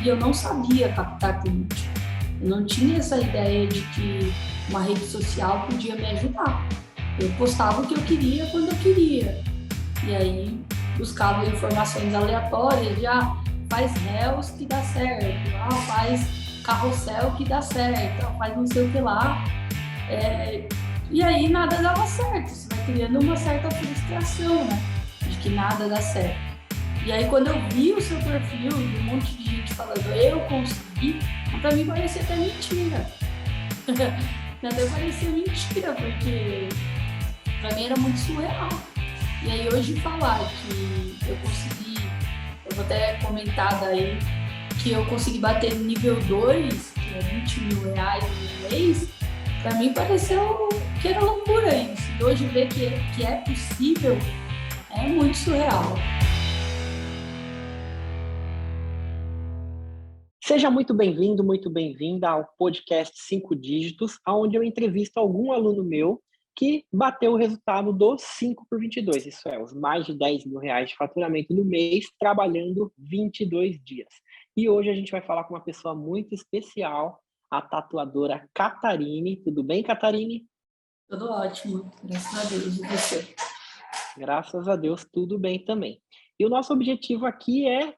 e eu não sabia captar cliente. Eu não tinha essa ideia de que uma rede social podia me ajudar. Eu postava o que eu queria quando eu queria. E aí buscava informações aleatórias, já faz reels que dá certo, faz carrossel que dá certo, faz não sei o que lá. E aí nada dava certo, você vai criando uma certa frustração, né? De que nada dá certo. E aí quando eu vi o seu perfil, um monte de gente falando, eu consegui, pra mim parecia até mentira. Até parecia mentira, porque pra mim era muito surreal. E aí hoje falar que eu consegui, eu vou até comentar daí, que eu consegui bater no nível 2, que é R$ 20.000 no mês, pra mim pareceu que era loucura isso. E hoje ver que é possível é muito surreal. Seja muito bem-vindo, muito bem-vinda ao podcast 5 Dígitos, onde eu entrevisto algum aluno meu que bateu o resultado do 5 por 22, isso é, os mais de R$ 10.000 de faturamento no mês, trabalhando 22 dias. E hoje a gente vai falar com uma pessoa muito especial, a tatuadora Catarine. Tudo bem, Catarine? Tudo ótimo, graças a Deus. E você? Graças a Deus, tudo bem também. E o nosso objetivo aqui é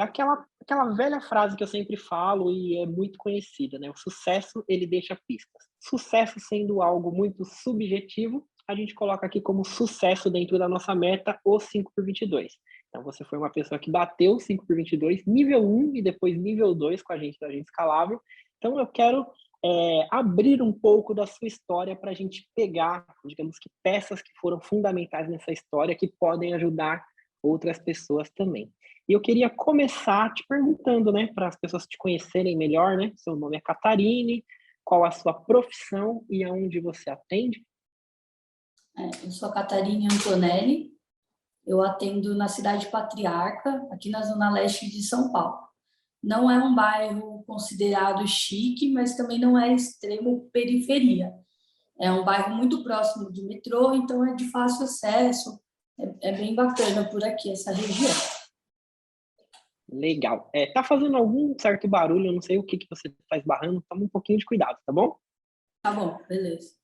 aquela velha frase que eu sempre falo e é muito conhecida, né? O sucesso, ele deixa pistas. Sucesso sendo algo muito subjetivo, a gente coloca aqui como sucesso dentro da nossa meta o 5 por 22. Então, você foi uma pessoa que bateu o 5 por 22, nível 1 e depois nível 2 com a gente da Agente Escalável. Então, eu quero abrir um pouco da sua história para a gente pegar, digamos que peças que foram fundamentais nessa história que podem ajudar outras pessoas também. E eu queria começar te perguntando, né, para as pessoas te conhecerem melhor, né? Seu nome é Catarine, qual a sua profissão e aonde você atende? Eu sou a Catarine Antonelli, eu atendo na cidade Patriarca, aqui na zona leste de São Paulo. Não é um bairro considerado chique, mas também não é extremo periferia. É um bairro muito próximo do metrô, então é de fácil acesso. É bem bacana por aqui, essa região. Legal. Tá fazendo algum certo barulho, eu não sei o que você está esbarrando, toma um pouquinho de cuidado, tá bom? Tá bom, beleza.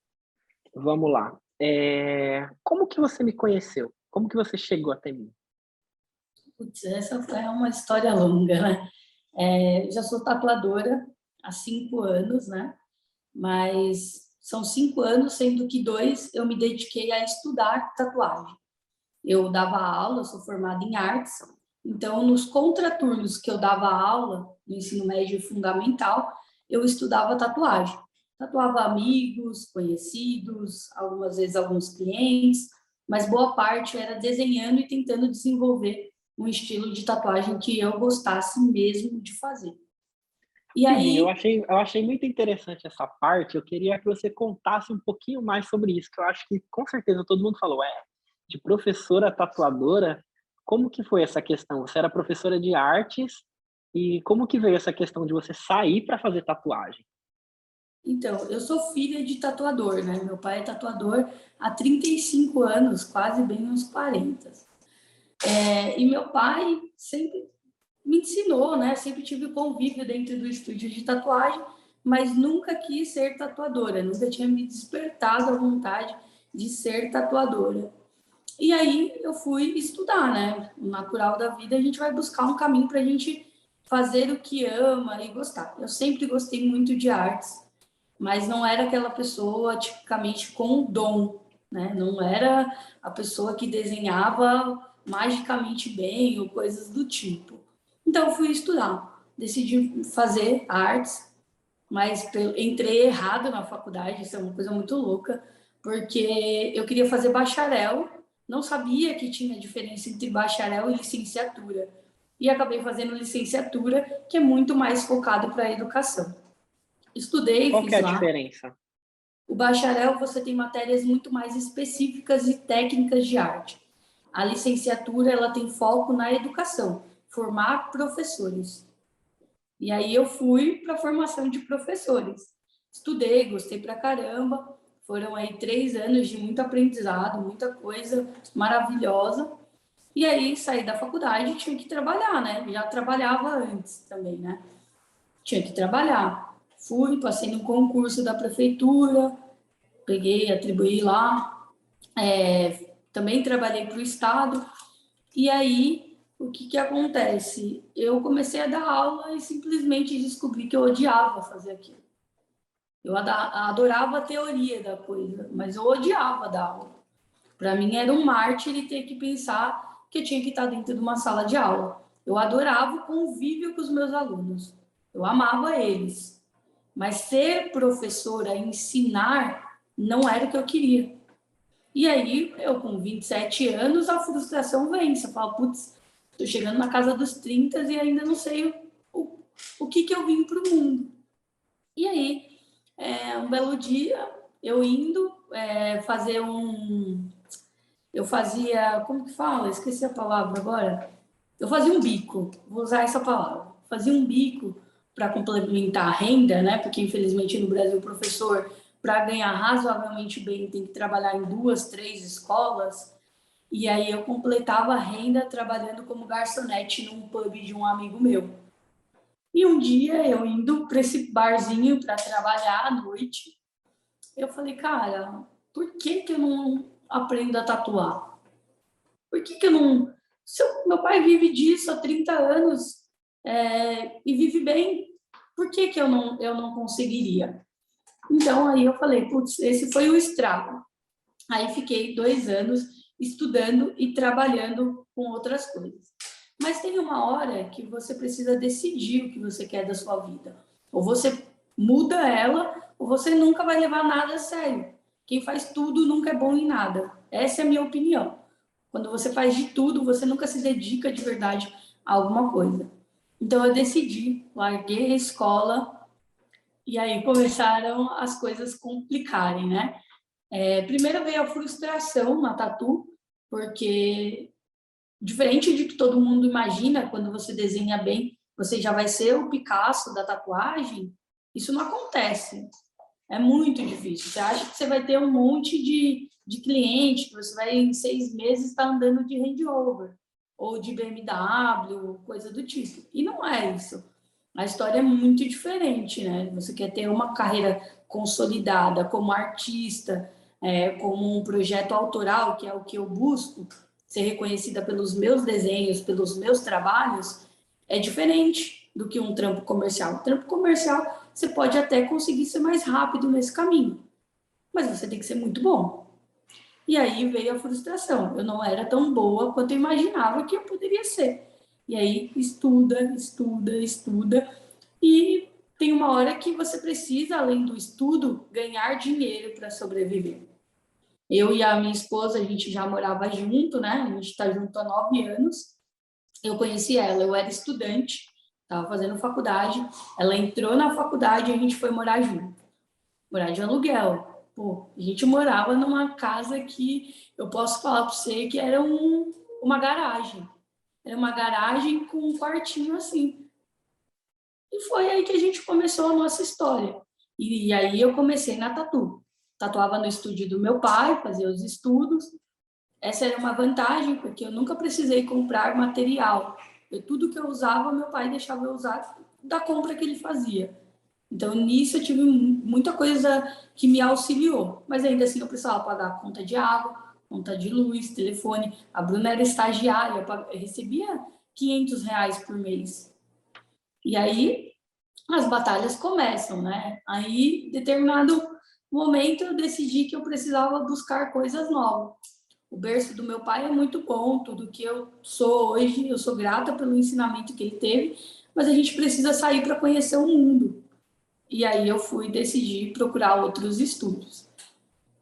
Vamos lá. Como que você me conheceu? Como que você chegou até mim? Putz, essa é uma história longa, né? Já sou tatuadora há 5 anos, né? Mas são 5 anos, sendo que 2 eu me dediquei a estudar tatuagem. Eu dava aula, eu sou formada em artes, então nos contraturnos que eu dava aula, no ensino médio fundamental, eu estudava tatuagem. Tatuava amigos, conhecidos, algumas vezes alguns clientes, mas boa parte era desenhando e tentando desenvolver um estilo de tatuagem que eu gostasse mesmo de fazer. E Rapidinho, aí, eu achei muito interessante essa parte, eu queria que você contasse um pouquinho mais sobre isso, que eu acho que com certeza todo mundo falou, de professora a tatuadora, como que foi essa questão? Você era professora de artes, e como que veio essa questão de você sair para fazer tatuagem? então, eu sou filha de tatuador, né? Meu pai é tatuador há 35 anos, quase bem uns 40. E meu pai sempre me ensinou, né? Sempre tive convívio dentro do estúdio de tatuagem, mas nunca quis ser tatuadora, nunca tinha me despertado a vontade de ser tatuadora. E aí eu fui estudar, né? O natural da vida, a gente vai buscar um caminho para a gente fazer o que ama e gostar. Eu sempre gostei muito de artes, mas não era aquela pessoa tipicamente com dom, né? Não era a pessoa que desenhava magicamente bem ou coisas do tipo. Então eu fui estudar, decidi fazer artes, mas entrei errado na faculdade, isso é uma coisa muito louca, porque eu queria fazer bacharel, não sabia que tinha diferença entre bacharel e licenciatura. E acabei fazendo licenciatura, que é muito mais focado para a educação. Estudei, Qual que fiz é a lá. diferença? O bacharel, você tem matérias muito mais específicas e técnicas de arte. A licenciatura, ela tem foco na educação, formar professores. E aí eu fui para a formação de professores. Estudei, gostei pra caramba. Foram aí 3 anos de muito aprendizado, muita coisa maravilhosa. E aí, saí da faculdade, tinha que trabalhar, né? Já trabalhava antes também, né? Tinha que trabalhar. Fui, passei no concurso da prefeitura, peguei, atribuí lá. Também trabalhei para o Estado. E aí, o que acontece? Eu comecei a dar aula e simplesmente descobri que eu odiava fazer aquilo. Eu adorava a teoria da coisa, mas eu odiava dar aula. Para mim era um mártir ter que pensar que eu tinha que estar dentro de uma sala de aula. Eu adorava o convívio com os meus alunos. Eu amava eles. Mas ser professora, ensinar, não era o que eu queria. E aí, eu com 27 anos, a frustração vem. Você fala, putz, estou chegando na casa dos 30 e ainda não sei o que eu vim para o mundo. E aí, um belo dia, eu indo fazer eu fazia, como que fala? Esqueci a palavra agora. Eu fazia um bico, vou usar essa palavra. Fazia um bico para complementar a renda, né? Porque infelizmente no Brasil o professor, para ganhar razoavelmente bem, tem que trabalhar em 2, 3 escolas. E aí eu completava a renda trabalhando como garçonete num pub de um amigo meu. E um dia eu indo para esse barzinho para trabalhar à noite, eu falei, cara, por que eu não aprendo a tatuar? Por que eu não. Meu pai vive disso há 30 anos e vive bem, por que eu não conseguiria? Então aí eu falei, putz, esse foi o estrago. Aí fiquei 2 anos estudando e trabalhando com outras coisas. Mas tem uma hora que você precisa decidir o que você quer da sua vida. Ou você muda ela, ou você nunca vai levar nada a sério. Quem faz tudo nunca é bom em nada. Essa é a minha opinião. Quando você faz de tudo, você nunca se dedica de verdade a alguma coisa. Então eu decidi, larguei a escola e aí começaram as coisas complicarem, né? Primeiro veio a frustração na tatu, porque diferente de que todo mundo imagina, quando você desenha bem, você já vai ser o Picasso da tatuagem, isso não acontece. É muito difícil. Você acha que você vai ter um monte de cliente, que você vai em 6 meses estar andando de Range Rover, ou de BMW, coisa do tipo. E não é isso. A história é muito diferente, né? Você quer ter uma carreira consolidada como artista, como um projeto autoral, que é o que eu busco, ser reconhecida pelos meus desenhos, pelos meus trabalhos, é diferente do que um trampo comercial. O trampo comercial, você pode até conseguir ser mais rápido nesse caminho, mas você tem que ser muito bom. E aí veio a frustração. Eu não era tão boa quanto eu imaginava que eu poderia ser. E aí estuda, estuda, estuda. E tem uma hora que você precisa, além do estudo, ganhar dinheiro para sobreviver. Eu e a minha esposa, a gente já morava junto, né? A gente está junto há 9 anos. Eu conheci ela, eu era estudante, estava fazendo faculdade. Ela entrou na faculdade e a gente foi morar junto. Morar de aluguel. Pô, a gente morava numa casa que eu posso falar para você que era uma garagem. Era uma garagem com um quartinho assim. E foi aí que a gente começou a nossa história. E aí eu comecei na tatu. Tatuava no estúdio do meu pai, fazia os estudos. Essa era uma vantagem, porque eu nunca precisei comprar material. Tudo que eu usava, meu pai deixava eu usar da compra que ele fazia. Então, nisso eu tive muita coisa que me auxiliou. Mas ainda assim, eu precisava pagar conta de água, conta de luz, telefone. A Bruna era estagiária, eu recebia R$ 500 por mês. E aí, as batalhas começam, né? Aí, em determinado momento, eu decidi que eu precisava buscar coisas novas. O berço do meu pai é muito bom, tudo que eu sou hoje, eu sou grata pelo ensinamento que ele teve, mas a gente precisa sair para conhecer o mundo. E aí eu fui decidir procurar outros estudos.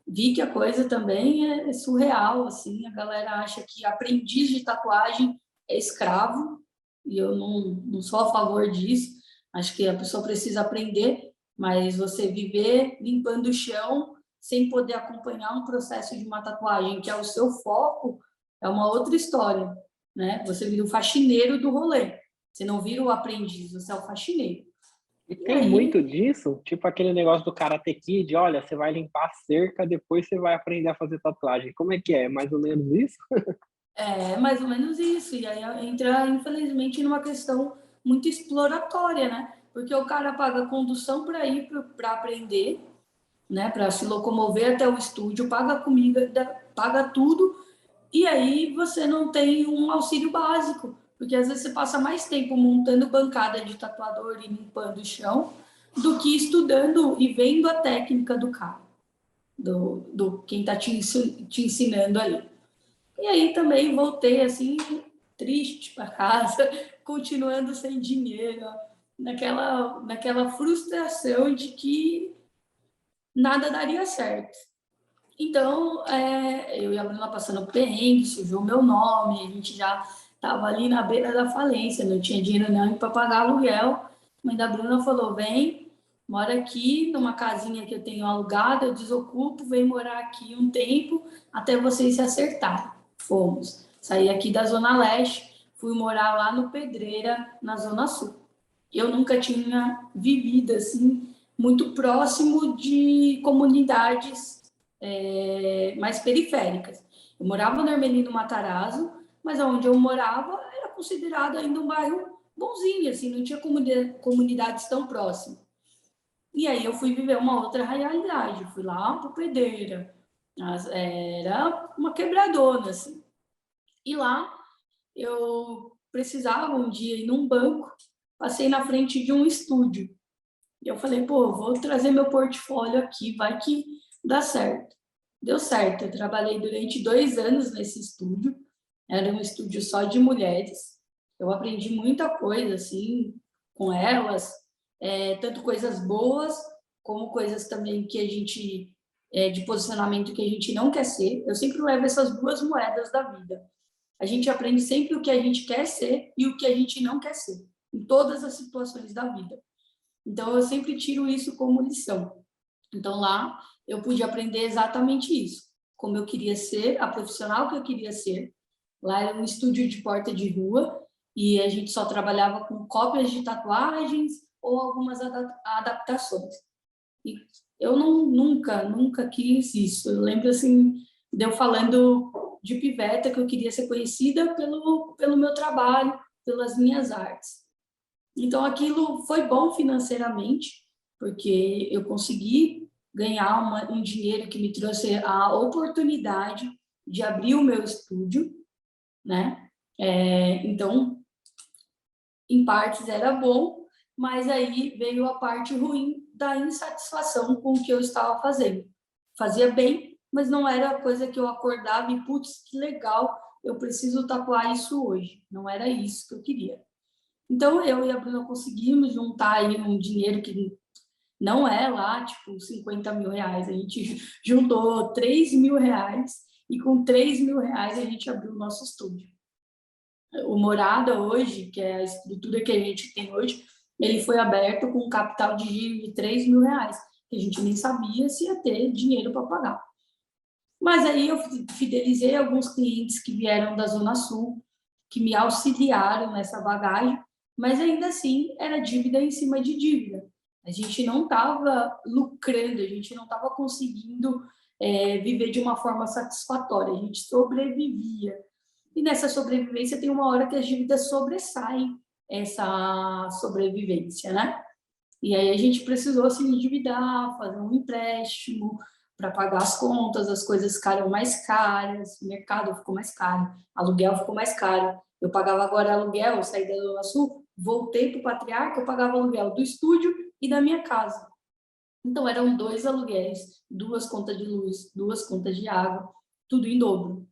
Vi que a coisa também é surreal, assim, a galera acha que aprendiz de tatuagem é escravo, e eu não sou a favor disso. Acho que a pessoa precisa aprender, mas você viver limpando o chão sem poder acompanhar um processo de uma tatuagem que é o seu foco, é uma outra história, né? Você vira o faxineiro do rolê. Você não vira o aprendiz, você é o faxineiro. E E tem muito aí, disso, tipo aquele negócio do Karate Kid, olha, você vai limpar a cerca, depois você vai aprender a fazer tatuagem. Como é que é? Mais ou menos isso? É mais ou menos isso. E aí entra, infelizmente, numa questão muito exploratória, né? Porque o cara paga condução para ir para aprender, né? Para se locomover até o estúdio, paga comida, paga tudo, e aí você não tem um auxílio básico, porque às vezes você passa mais tempo montando bancada de tatuador e limpando o chão do que estudando e vendo a técnica do cara, do quem está te ensinando ali. E aí também voltei assim, triste para casa, continuando sem dinheiro, naquela frustração de que nada daria certo. Então, eu e a Bruna passando perrengue, surgiu o meu nome, a gente já estava ali na beira da falência, não tinha dinheiro nem para pagar aluguel. A mãe da Bruna falou: vem, mora aqui numa casinha que eu tenho alugada, eu desocupo, vem morar aqui um tempo até vocês se acertarem. Fomos. Saí aqui da Zona Leste, fui morar lá no Pedreira, na Zona Sul. Eu nunca tinha vivido assim, muito próximo de comunidades mais periféricas. Eu morava no Hermelino Matarazzo, mas onde eu morava era considerado ainda um bairro bonzinho, assim, não tinha comunidades tão próximas. E aí eu fui viver uma outra realidade, fui lá para Pedreira, era uma quebradona, assim. E lá eu precisava um dia ir num banco, passei na frente de um estúdio. E eu falei, pô, vou trazer meu portfólio aqui, vai que dá certo. Deu certo, eu trabalhei durante 2 anos nesse estúdio, era um estúdio só de mulheres. Eu aprendi muita coisa, assim, com elas, tanto coisas boas, como coisas também que a gente, de posicionamento que a gente não quer ser. Eu sempre levo essas duas moedas da vida. A gente aprende sempre o que a gente quer ser e o que a gente não quer ser, em todas as situações da vida. Então, eu sempre tiro isso como lição. Então, lá eu pude aprender exatamente isso, como eu queria ser, a profissional que eu queria ser. Lá era um estúdio de porta de rua e a gente só trabalhava com cópias de tatuagens ou algumas adaptações. E eu nunca quis isso. Eu lembro, assim, de eu falando de piveta que eu queria ser conhecida pelo meu trabalho, pelas minhas artes. Então, aquilo foi bom financeiramente, porque eu consegui ganhar um dinheiro que me trouxe a oportunidade de abrir o meu estúdio, né? Então, em partes era bom, mas aí veio a parte ruim da insatisfação com o que eu estava fazendo. Fazia bem, mas não era a coisa que eu acordava e, putz, que legal, eu preciso tatuar isso hoje. Não era isso que eu queria. Então, eu e a Bruna conseguimos juntar aí um dinheiro que não é lá, tipo, 50 mil reais. A gente juntou 3 mil reais e com 3 mil reais a gente abriu o nosso estúdio. O Morada hoje, que é a estrutura que a gente tem hoje, ele foi aberto com um capital de giro de 3 mil reais, que a gente nem sabia se ia ter dinheiro para pagar. Mas aí eu fidelizei alguns clientes que vieram da Zona Sul, que me auxiliaram nessa bagagem, mas ainda assim era dívida em cima de dívida. A gente não estava lucrando, a gente não estava conseguindo viver de uma forma satisfatória, a gente sobrevivia. E nessa sobrevivência tem uma hora que as dívidas sobressaem essa sobrevivência, né? E aí a gente precisou se endividar, fazer um empréstimo para pagar as contas, as coisas ficaram mais caras, o mercado ficou mais caro, aluguel ficou mais caro. Eu pagava agora aluguel, eu saí da Zona Sul, voltei para o Patriarca, eu pagava aluguel do estúdio e da minha casa. Então eram 2 aluguéis, 2 contas de luz, 2 contas de água, tudo em dobro.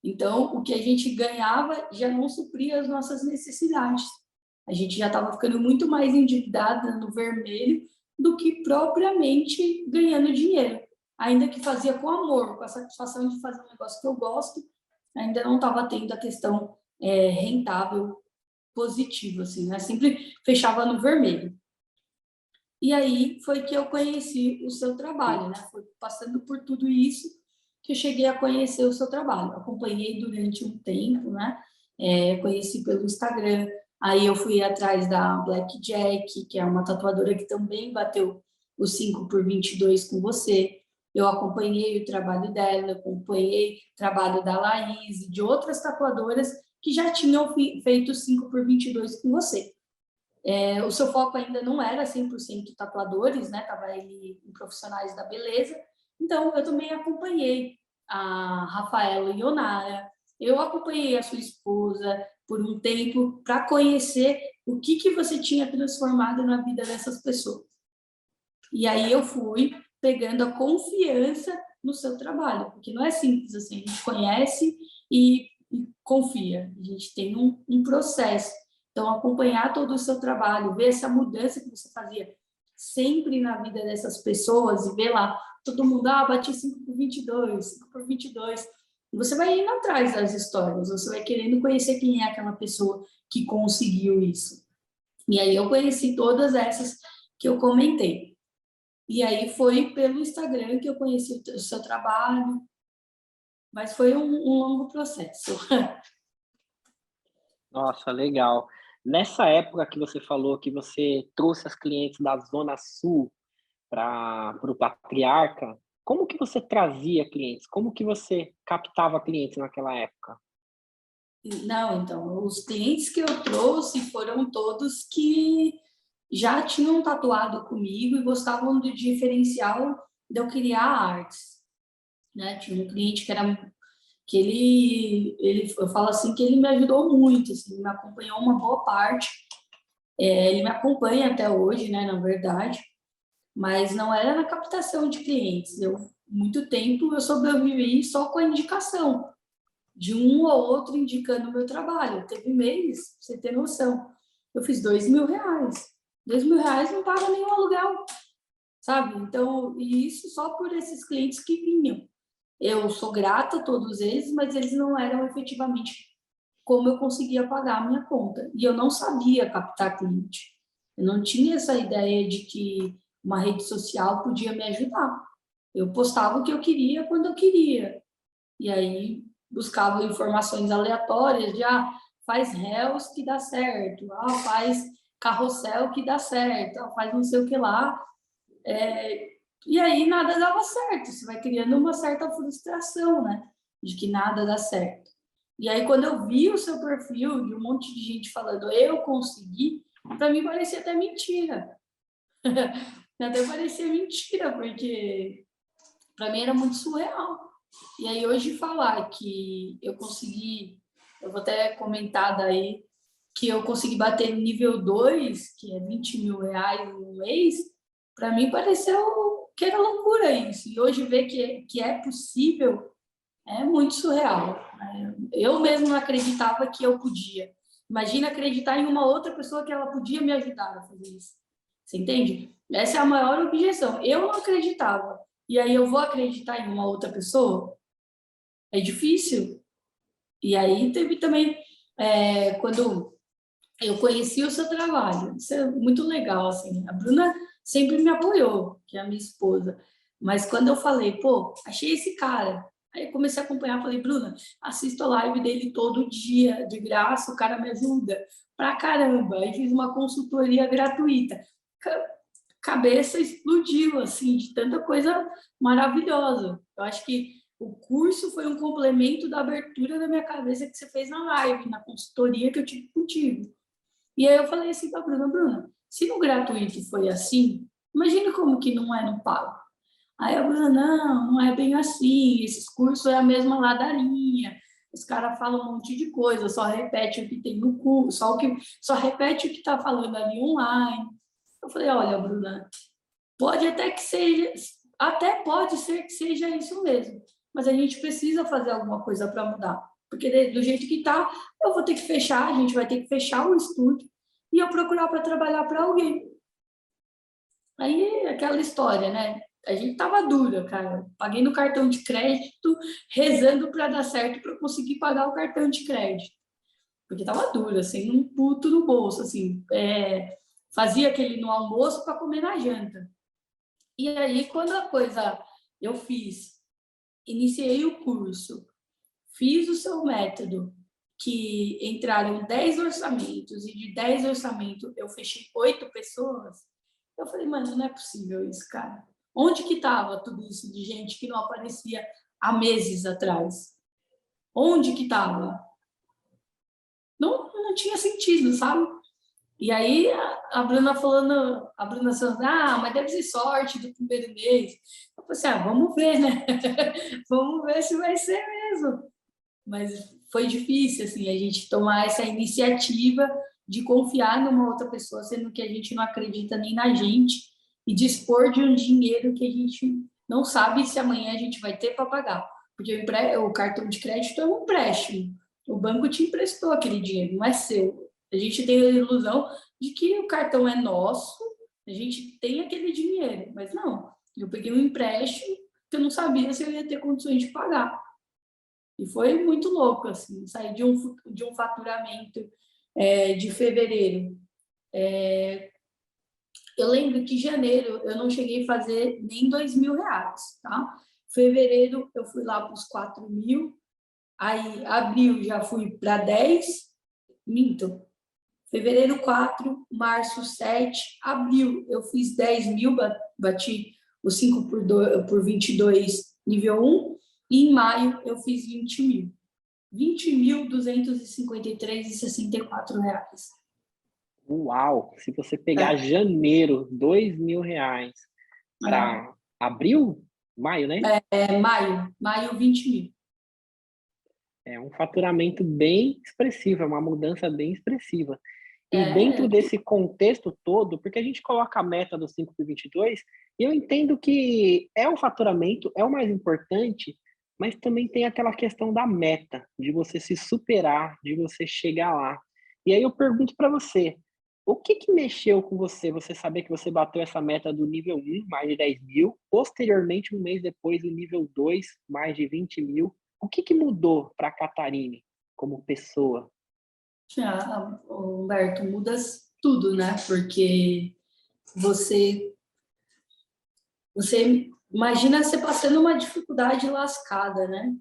Então, o que a gente ganhava já não supria as nossas necessidades. A gente já estava ficando muito mais endividada no vermelho do que propriamente ganhando dinheiro. Ainda que fazia com amor, com a satisfação de fazer um negócio que eu gosto, ainda não estava tendo a questão rentável positiva, assim, né? Sempre fechava no vermelho. E aí foi que eu conheci o seu trabalho, né? Foi passando por tudo isso que eu cheguei a conhecer o seu trabalho. Acompanhei durante um tempo, né? Conheci pelo Instagram. Aí eu fui atrás da Black Jack, que é uma tatuadora que também bateu os 5 por 22 com você. Eu acompanhei o trabalho dela, eu acompanhei o trabalho da Laís, de outras tatuadoras que já tinham feito 5x22 com você. O seu foco ainda não era 100% tatuadores, né? Estava ele em profissionais da beleza. Então, eu também acompanhei a Rafaela Ionara, eu acompanhei a sua esposa por um tempo para conhecer o que você tinha transformado na vida dessas pessoas. E aí eu fui pegando a confiança no seu trabalho, porque não é simples assim, a gente conhece e confia, a gente tem um processo. Então, acompanhar todo o seu trabalho, ver essa mudança que você fazia sempre na vida dessas pessoas e ver lá, todo mundo, bati 5x22, 5x22. Você vai indo atrás das histórias, você vai querendo conhecer quem é aquela pessoa que conseguiu isso. E aí eu conheci todas essas que eu comentei. E aí foi pelo Instagram que eu conheci o seu trabalho, mas foi um longo processo. Nossa, legal. Nessa época que você falou que você trouxe as clientes da Zona Sul para o Patriarca, como que você trazia clientes? Como que você captava clientes naquela época? Não, então, os clientes que eu trouxe foram todos que já tinham tatuado comigo e gostavam do diferencial de eu criar artes, né? Tinha um cliente que eu falo assim que ele me ajudou muito, assim, me acompanhou uma boa parte. Ele me acompanha até hoje, né? Na verdade, mas não era na captação de clientes. Muito tempo eu sobrevivi só com a indicação de um ou outro indicando o meu trabalho. Teve mês, pra você ter noção, eu fiz R$ 2.000. R$ 2.000 não paga nenhum aluguel, sabe? Então, e isso só por esses clientes que vinham. Eu sou grata a todos eles, mas eles não eram efetivamente como eu conseguia pagar a minha conta. E eu não sabia captar cliente. Eu não tinha essa ideia de que uma rede social podia me ajudar. Eu postava o que eu queria quando eu queria. E aí buscava informações aleatórias de faz reels que dá certo, faz carrossel que dá certo, faz não sei o que lá. E aí nada dava certo, você vai criando uma certa frustração, né? De que nada dá certo. E aí, quando eu vi o seu perfil de um monte de gente falando eu consegui, para mim parecia até mentira. Até parecia mentira, porque para mim era muito surreal. E aí, hoje, falar que eu consegui, eu vou até comentar daí, que eu consegui bater nível 2, que é R$ 20.000 no mês, para mim pareceu que era loucura isso. E hoje ver que é possível é muito surreal. Eu mesmo não acreditava que eu podia. Imagina acreditar em uma outra pessoa que ela podia me ajudar a fazer isso. Você entende? Essa é a maior objeção. Eu não acreditava. E aí eu vou acreditar em uma outra pessoa? É difícil. E aí teve também, quando eu conheci o seu trabalho, isso é muito legal, assim. A Bruna sempre me apoiou, que é a minha esposa. Mas quando eu falei, pô, achei esse cara. Aí eu comecei a acompanhar, falei, Bruna, assisto a live dele todo dia, de graça, o cara me ajuda pra caramba. Aí fiz uma consultoria gratuita. Cabeça explodiu, assim, de tanta coisa maravilhosa. Eu acho que o curso foi um complemento da abertura da minha cabeça que você fez na live, na consultoria que eu tive contigo. E aí eu falei assim para a Bruna, se no gratuito foi assim, imagina como que não é no pago. Aí a Bruna, não é bem assim, esses cursos é a mesma ladainha, os caras falam um monte de coisa, só repete o que tem no curso, só repete o que está falando ali online. Eu falei, olha, Bruna, até pode ser que seja isso mesmo, mas a gente precisa fazer alguma coisa para mudar, porque do jeito que está, eu vou ter que fechar, a gente vai ter que fechar o estúdio e eu procurar para trabalhar para alguém. Aí, aquela história, né? A gente tava dura, cara. Paguei no cartão de crédito, rezando para dar certo para conseguir pagar o cartão de crédito. Porque tava dura, assim, um puto no bolso, assim. Fazia aquele no almoço para comer na janta. E aí, quando a coisa eu fiz, iniciei o curso, fiz o seu método, que entraram 10 orçamentos, e de 10 orçamentos eu fechei 8 pessoas, eu falei, mano, não é possível isso, cara. Onde que estava tudo isso de gente que não aparecia há meses atrás? Onde que estava? Não tinha sentido, sabe? E aí a Bruna falando, mas deve ser sorte do primeiro mês. Eu falei assim, vamos ver, né? Vamos ver se vai ser mesmo. Mas foi difícil, assim, a gente tomar essa iniciativa de confiar numa outra pessoa, sendo que a gente não acredita nem na gente, e dispor de um dinheiro que a gente não sabe se amanhã a gente vai ter para pagar. Porque o cartão de crédito é um empréstimo. O banco te emprestou aquele dinheiro, não é seu. A gente tem a ilusão de que o cartão é nosso, a gente tem aquele dinheiro, mas não. Eu peguei um empréstimo que eu não sabia se eu ia ter condições de pagar. E foi muito louco, assim, sair de um faturamento de fevereiro. Eu lembro que em janeiro eu não cheguei a fazer nem R$ 2.000, tá? Fevereiro eu fui lá para os 4.000, aí abril já fui para 10, minto. Fevereiro 4, março 7, abril eu fiz 10.000, bati o 5 por 22 nível 1, e em maio eu fiz 20.000. R$ 20.253,64. Uau! Se você pegar janeiro, R$ 2.000, para abril, maio, né? Maio 20.000. É um faturamento bem expressivo, é uma mudança bem expressiva. E dentro desse contexto todo, porque a gente coloca a meta do 5 por 22, e eu entendo que é o faturamento, é o mais importante, mas também tem aquela questão da meta, de você se superar, de você chegar lá. E aí eu pergunto para você, o que que mexeu com você? Você saber que você bateu essa meta do nível 1, mais de 10.000, posteriormente, um mês depois, o nível 2, mais de 20.000. O que que mudou para a Catarine como pessoa? Humberto, muda tudo, né? Porque você imagina você passando uma dificuldade lascada, né?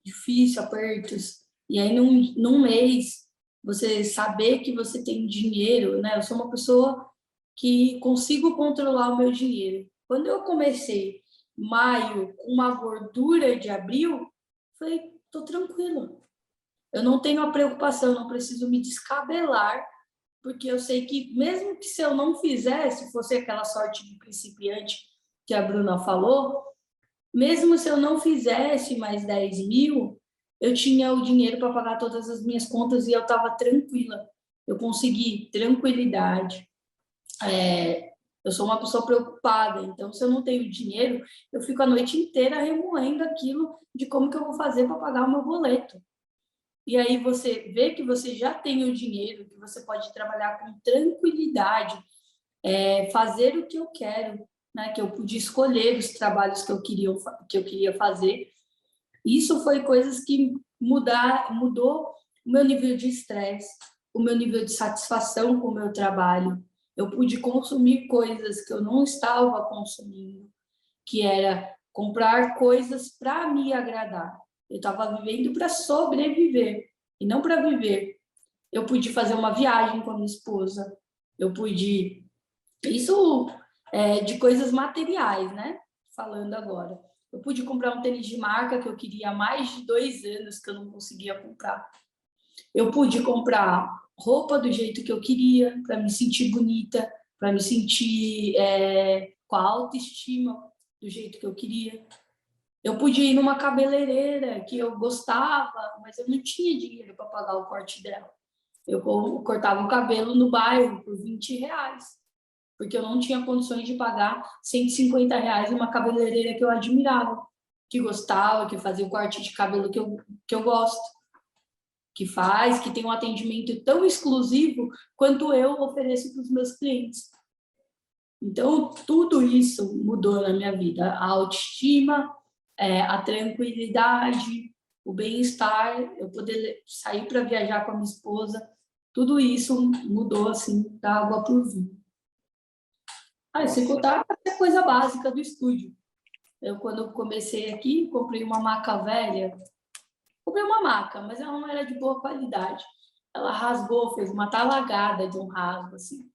Difícil, apertos. E aí, num mês, você saber que você tem dinheiro, né? Eu sou uma pessoa que consigo controlar o meu dinheiro. Quando eu comecei maio com uma gordura de abril, falei, tô tranquilo. Eu não tenho a preocupação, eu não preciso me descabelar, porque eu sei que mesmo que se eu não fizesse, fosse aquela sorte de principiante que a Bruna falou, mesmo se eu não fizesse mais 10.000, eu tinha o dinheiro para pagar todas as minhas contas e eu estava tranquila. Eu consegui tranquilidade. Eu sou uma pessoa preocupada, então se eu não tenho dinheiro, eu fico a noite inteira remoendo aquilo de como que eu vou fazer para pagar o meu boleto. E aí você vê que você já tem o dinheiro, que você pode trabalhar com tranquilidade, fazer o que eu quero, né? Que eu pude escolher os trabalhos que eu queria fazer. Isso foi coisas que mudou o meu nível de estresse, o meu nível de satisfação com o meu trabalho. Eu pude consumir coisas que eu não estava consumindo, que era comprar coisas para me agradar. Eu estava vivendo para sobreviver e não para viver. Eu pude fazer uma viagem com a minha esposa. Eu pude... Isso de coisas materiais, né? Falando agora. Eu pude comprar um tênis de marca que eu queria há mais de 2 anos que eu não conseguia comprar. Eu pude comprar roupa do jeito que eu queria, para me sentir bonita, para me sentir com a autoestima do jeito que eu queria. Eu podia ir numa cabeleireira que eu gostava, mas eu não tinha dinheiro para pagar o corte dela. Eu cortava o cabelo no bairro por R$ 20, porque eu não tinha condições de pagar R$ 150 em uma cabeleireira que eu admirava, que gostava, que fazia o corte de cabelo que eu gosto, que tem um atendimento tão exclusivo quanto eu ofereço para os meus clientes. Então, tudo isso mudou na minha vida. A autoestima, a tranquilidade, o bem-estar, eu poder sair para viajar com a minha esposa, tudo isso mudou, assim, da água para o vinho. Sem contar a coisa básica do estúdio. Quando eu comecei aqui, comprei uma maca velha. Comprei uma maca, mas ela não era de boa qualidade. Ela rasgou, fez uma talagada de um rasgo, assim.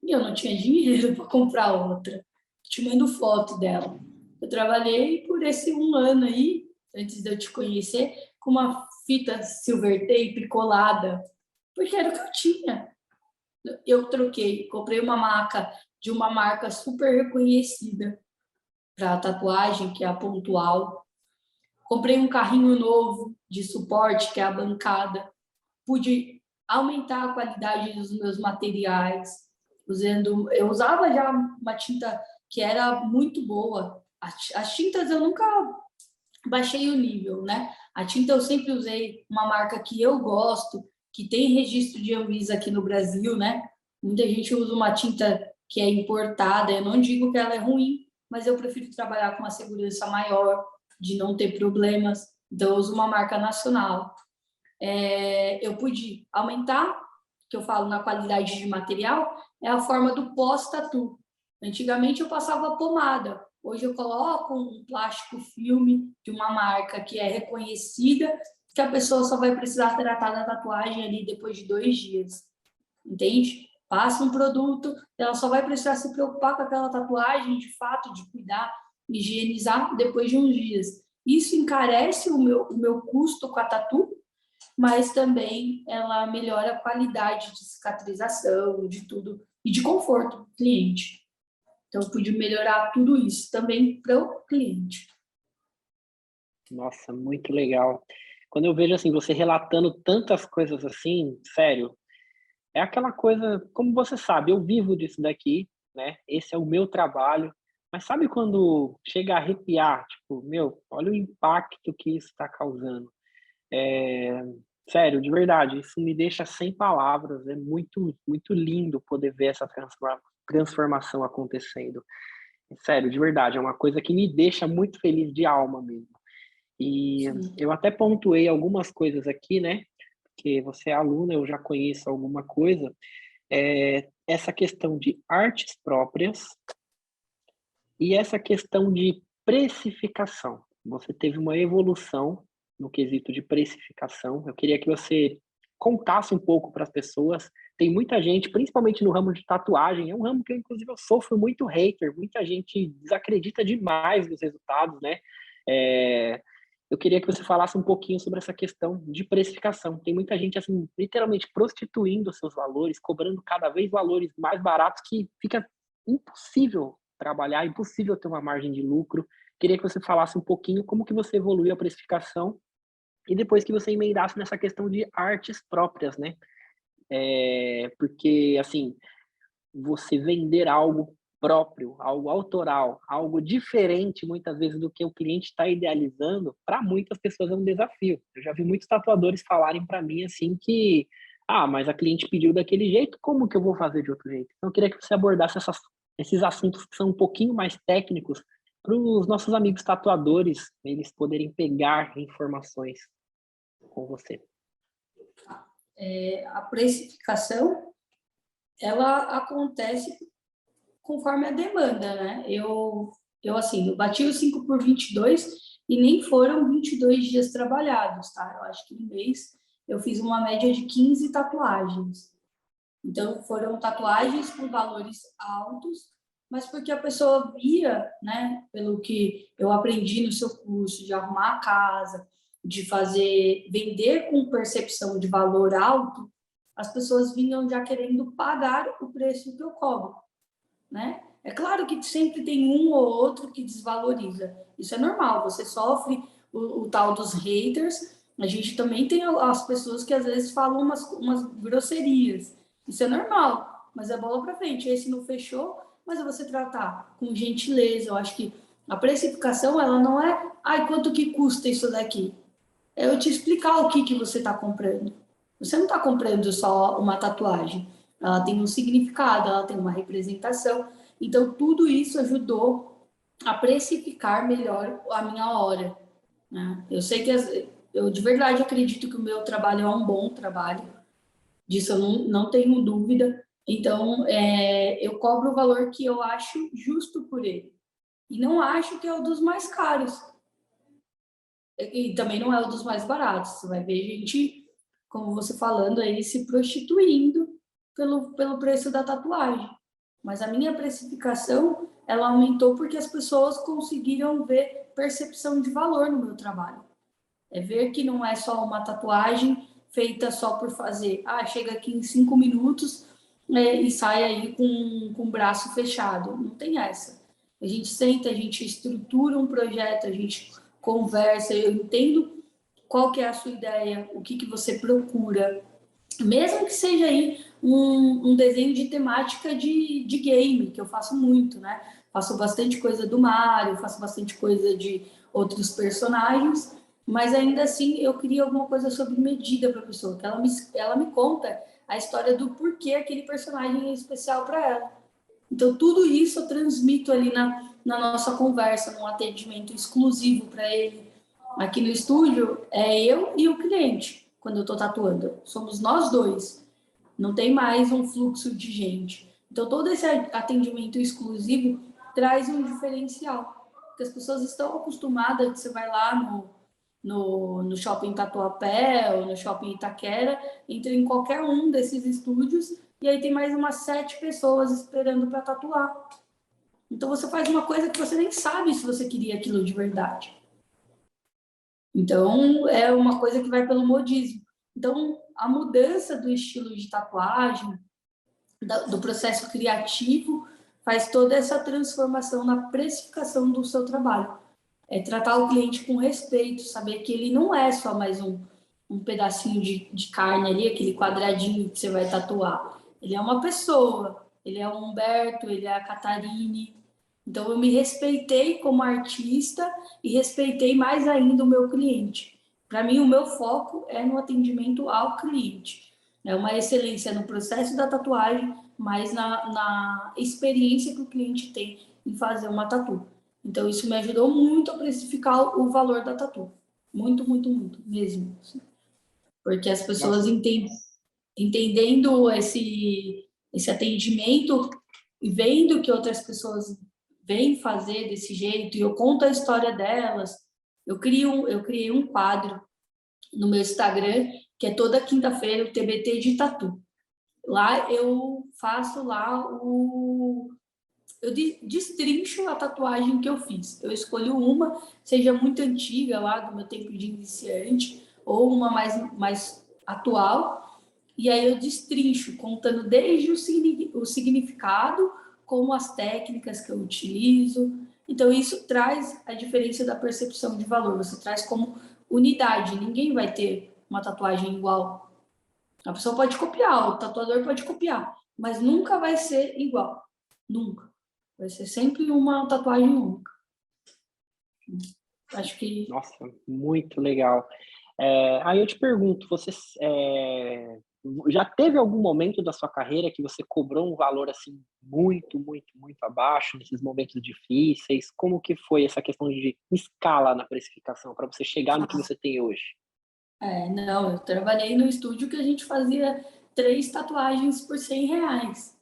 E eu não tinha dinheiro para comprar outra. te mando foto dela. Eu trabalhei por esse 1 ano aí, antes de eu te conhecer, com uma fita silver tape colada, porque era o que eu tinha. Eu troquei, comprei uma maca de uma marca super reconhecida para tatuagem, que é a Pontual. Comprei um carrinho novo de suporte, que é a bancada. Pude aumentar a qualidade dos meus materiais. Eu usava já uma tinta que era muito boa. As tintas eu nunca baixei o nível, né? A tinta eu sempre usei uma marca que eu gosto, que tem registro de Anvisa aqui no Brasil, né? Muita gente usa uma tinta que é importada. Eu não digo que ela é ruim, mas eu prefiro trabalhar com uma segurança maior, de não ter problemas. Então, eu uso uma marca nacional. Eu pude aumentar, que eu falo na qualidade de material, é a forma do pós-tatu. Antigamente eu passava pomada, hoje eu coloco um plástico filme de uma marca que é reconhecida, que a pessoa só vai precisar tratar da tatuagem ali depois de 2 dias, entende? Passa um produto, ela só vai precisar se preocupar com aquela tatuagem, de fato, de cuidar, higienizar depois de uns dias. Isso encarece o meu custo com a tatu, mas também ela melhora a qualidade de cicatrização, de tudo, e de conforto do cliente. Então, eu pude melhorar tudo isso também para o cliente. Nossa, muito legal. Quando eu vejo, assim, você relatando tantas coisas assim, sério, é aquela coisa, como você sabe, eu vivo disso daqui, né? Esse é o meu trabalho. Mas sabe quando chega a arrepiar, tipo, meu, olha o impacto que isso está causando. É, sério, de verdade, isso me deixa sem palavras. É muito, muito lindo poder ver essa transformação acontecendo. Sério, de verdade, é uma coisa que me deixa muito feliz de alma mesmo. E Sim. eu até pontuei algumas coisas aqui, né? Porque você é aluna, eu já conheço alguma coisa. Essa questão de artes próprias e essa questão de precificação. Você teve uma evolução no quesito de precificação. Eu queria que você contasse um pouco para as pessoas. Tem muita gente, principalmente no ramo de tatuagem, é um ramo que eu, inclusive, eu sofro muito hater, muita gente desacredita demais nos resultados, né? Eu queria que você falasse um pouquinho sobre essa questão de precificação. Tem muita gente, assim, literalmente prostituindo os seus valores, cobrando cada vez valores mais baratos que fica impossível trabalhar, impossível ter uma margem de lucro. Queria que você falasse um pouquinho como que você evoluiu a precificação e depois que você emendasse nessa questão de artes próprias, né? Porque, assim, você vender algo próprio, algo autoral, algo diferente muitas vezes do que o cliente está idealizando, para muitas pessoas é um desafio. Eu já vi muitos tatuadores falarem para mim assim que, mas a cliente pediu daquele jeito, como que eu vou fazer de outro jeito? Então eu queria que você abordasse esses assuntos que são um pouquinho mais técnicos para os nossos amigos tatuadores, eles poderem pegar informações com você. A precificação, ela acontece conforme a demanda, né? Eu bati os 5 por 22 e nem foram 22 dias trabalhados, tá? Eu acho que no mês eu fiz uma média de 15 tatuagens. Então, foram tatuagens com valores altos, mas porque a pessoa via, né, pelo que eu aprendi no seu curso, de arrumar a casa, de vender com percepção de valor alto, as pessoas vinham já querendo pagar o preço que eu cobro, né? É claro que sempre tem um ou outro que desvaloriza. Isso é normal, você sofre o tal dos haters. A gente também tem as pessoas que às vezes falam umas grosserias. Isso é normal, mas é bola para frente. Esse não fechou, mas é você tratar com gentileza. Eu acho que a precificação, ela não é, quanto que custa isso daqui? É eu te explicar o que você está comprando. Você não está comprando só uma tatuagem. Ela tem um significado, ela tem uma representação. Então, tudo isso ajudou a precificar melhor a minha hora, né? Eu sei que eu de verdade acredito que o meu trabalho é um bom trabalho. Disso eu não tenho dúvida. Então, eu cobro o valor que eu acho justo por ele. E não acho que é o dos mais caros. E também não é o dos mais baratos. Você vai ver gente, como você falando aí, se prostituindo pelo preço da tatuagem. Mas a minha precificação, ela aumentou porque as pessoas conseguiram ver percepção de valor no meu trabalho. É ver que não é só uma tatuagem feita só por fazer. Chega aqui em 5 minutos, né, e sai aí com o braço fechado. Não tem essa. A gente senta, a gente estrutura um projeto, a gente conversa, eu entendo qual que é a sua ideia, o que você procura. Mesmo que seja aí um desenho de temática de game, que eu faço muito, né? Faço bastante coisa do Mario, faço bastante coisa de outros personagens, mas ainda assim eu crio alguma coisa sob medida para a pessoa, que ela me conta a história do porquê aquele personagem é especial para ela. Então, tudo isso eu transmito ali na nossa conversa, num atendimento exclusivo para ele. Aqui no estúdio, é eu e o cliente, quando eu estou tatuando. Somos nós dois. Não tem mais um fluxo de gente. Então, todo esse atendimento exclusivo traz um diferencial. Porque as pessoas estão acostumadas que você vai lá no shopping Tatuapé ou no shopping Itaquera, entra em qualquer um desses estúdios e aí tem mais umas 7 pessoas esperando para tatuar. Então você faz uma coisa que você nem sabe se você queria aquilo de verdade. Então é uma coisa que vai pelo modismo. Então a mudança do estilo de tatuagem, do processo criativo, faz toda essa transformação na precificação do seu trabalho. É tratar o cliente com respeito, saber que ele não é só mais um pedacinho de carne ali, aquele quadradinho que você vai tatuar. Ele é uma pessoa, ele é o Humberto, ele é a Catarine. Então, eu me respeitei como artista e respeitei mais ainda o meu cliente. Para mim, o meu foco é no atendimento ao cliente. É uma excelência no processo da tatuagem, mas na experiência que o cliente tem em fazer uma tatu. Então, isso me ajudou muito a precificar o valor da tatu. Muito, muito, muito, mesmo. Assim. Porque as pessoas entendendo esse atendimento e vendo que outras pessoas vêm fazer desse jeito, e eu conto a história delas, eu criei um quadro no meu Instagram, que é toda quinta-feira, o TBT de Tatu. Lá eu faço eu destrincho a tatuagem que eu fiz. Eu escolho uma, seja muito antiga, lá do meu tempo de iniciante, ou uma mais atual, e aí eu destrincho, contando desde o significado, como as técnicas que eu utilizo. Então, isso traz a diferença da percepção de valor. Você traz como unidade. Ninguém vai ter uma tatuagem igual. A pessoa pode copiar, o tatuador pode copiar, mas nunca vai ser igual. Nunca. Vai ser sempre uma tatuagem única. Acho que... Nossa, muito legal. Aí eu te pergunto, você já teve algum momento da sua carreira que você cobrou um valor assim muito, muito, muito abaixo nesses momentos difíceis? Como que foi essa questão de escala na precificação para você chegar no que você tem hoje? Não, eu trabalhei no estúdio que a gente fazia 3 tatuagens por R$100.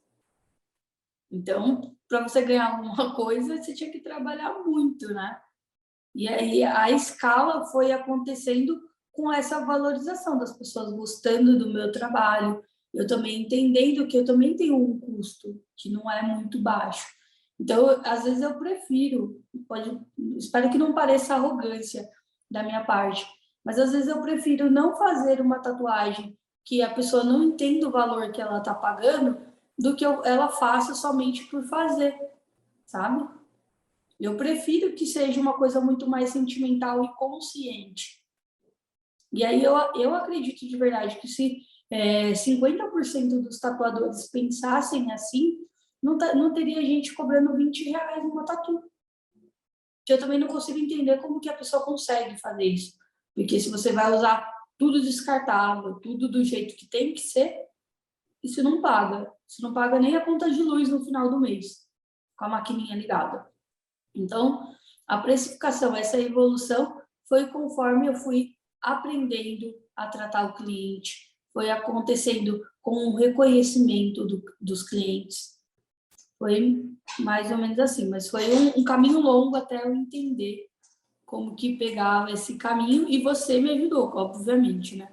Então, para você ganhar alguma coisa, você tinha que trabalhar muito, né? E aí a escala foi acontecendo com essa valorização das pessoas gostando do meu trabalho, eu também entendendo que eu também tenho um custo que não é muito baixo. Então, às vezes eu prefiro, espero que não pareça arrogância da minha parte, mas às vezes eu prefiro não fazer uma tatuagem que a pessoa não entenda o valor que ela está pagando, do que ela faça somente por fazer, sabe? Eu prefiro que seja uma coisa muito mais sentimental e consciente. E aí eu acredito de verdade que se 50% dos tatuadores pensassem assim, não teria gente cobrando R$20 numa tatu. Que eu também não consigo entender como que a pessoa consegue fazer isso. Porque se você vai usar tudo descartável, tudo do jeito que tem que ser, isso não paga. Isso não paga nem a conta de luz no final do mês, com a maquininha ligada. Então, a precificação, essa evolução, foi conforme eu fui aprendendo a tratar o cliente, foi acontecendo com o reconhecimento dos clientes. Foi mais ou menos assim, mas foi um caminho longo até eu entender como que pegava esse caminho, e você me ajudou, obviamente, né?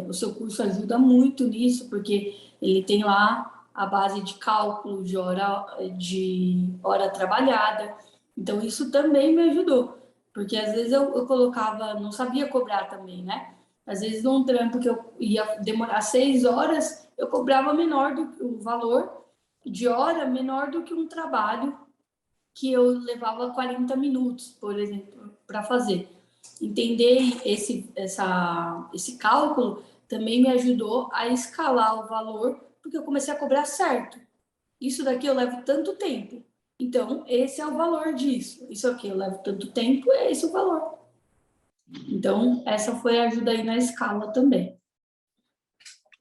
O seu curso ajuda muito nisso, porque ele tem lá à base de cálculo de hora trabalhada. Então, isso também me ajudou, porque às vezes eu colocava, não sabia cobrar também, né? Às vezes, num trampo que eu ia demorar 6 horas, eu cobrava menor do que o valor de hora, menor do que um trabalho que eu levava 40 minutos, por exemplo, para fazer. Entender esse cálculo também me ajudou a escalar o valor, porque eu comecei a cobrar certo. Isso daqui eu levo tanto tempo. Então, esse é o valor disso. Isso aqui eu levo tanto tempo, é esse o valor. Então, essa foi a ajuda aí na escala também.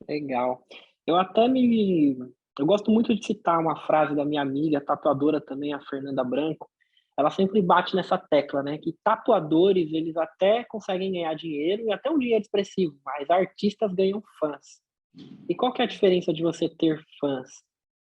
Legal. Eu até me. Eu gosto muito de citar uma frase da minha amiga, tatuadora também, a Fernanda Branco. Ela sempre bate nessa tecla, né? Que tatuadores, eles até conseguem ganhar dinheiro, e até um dinheiro expressivo, mas artistas ganham fãs. E qual que é a diferença de você ter fãs?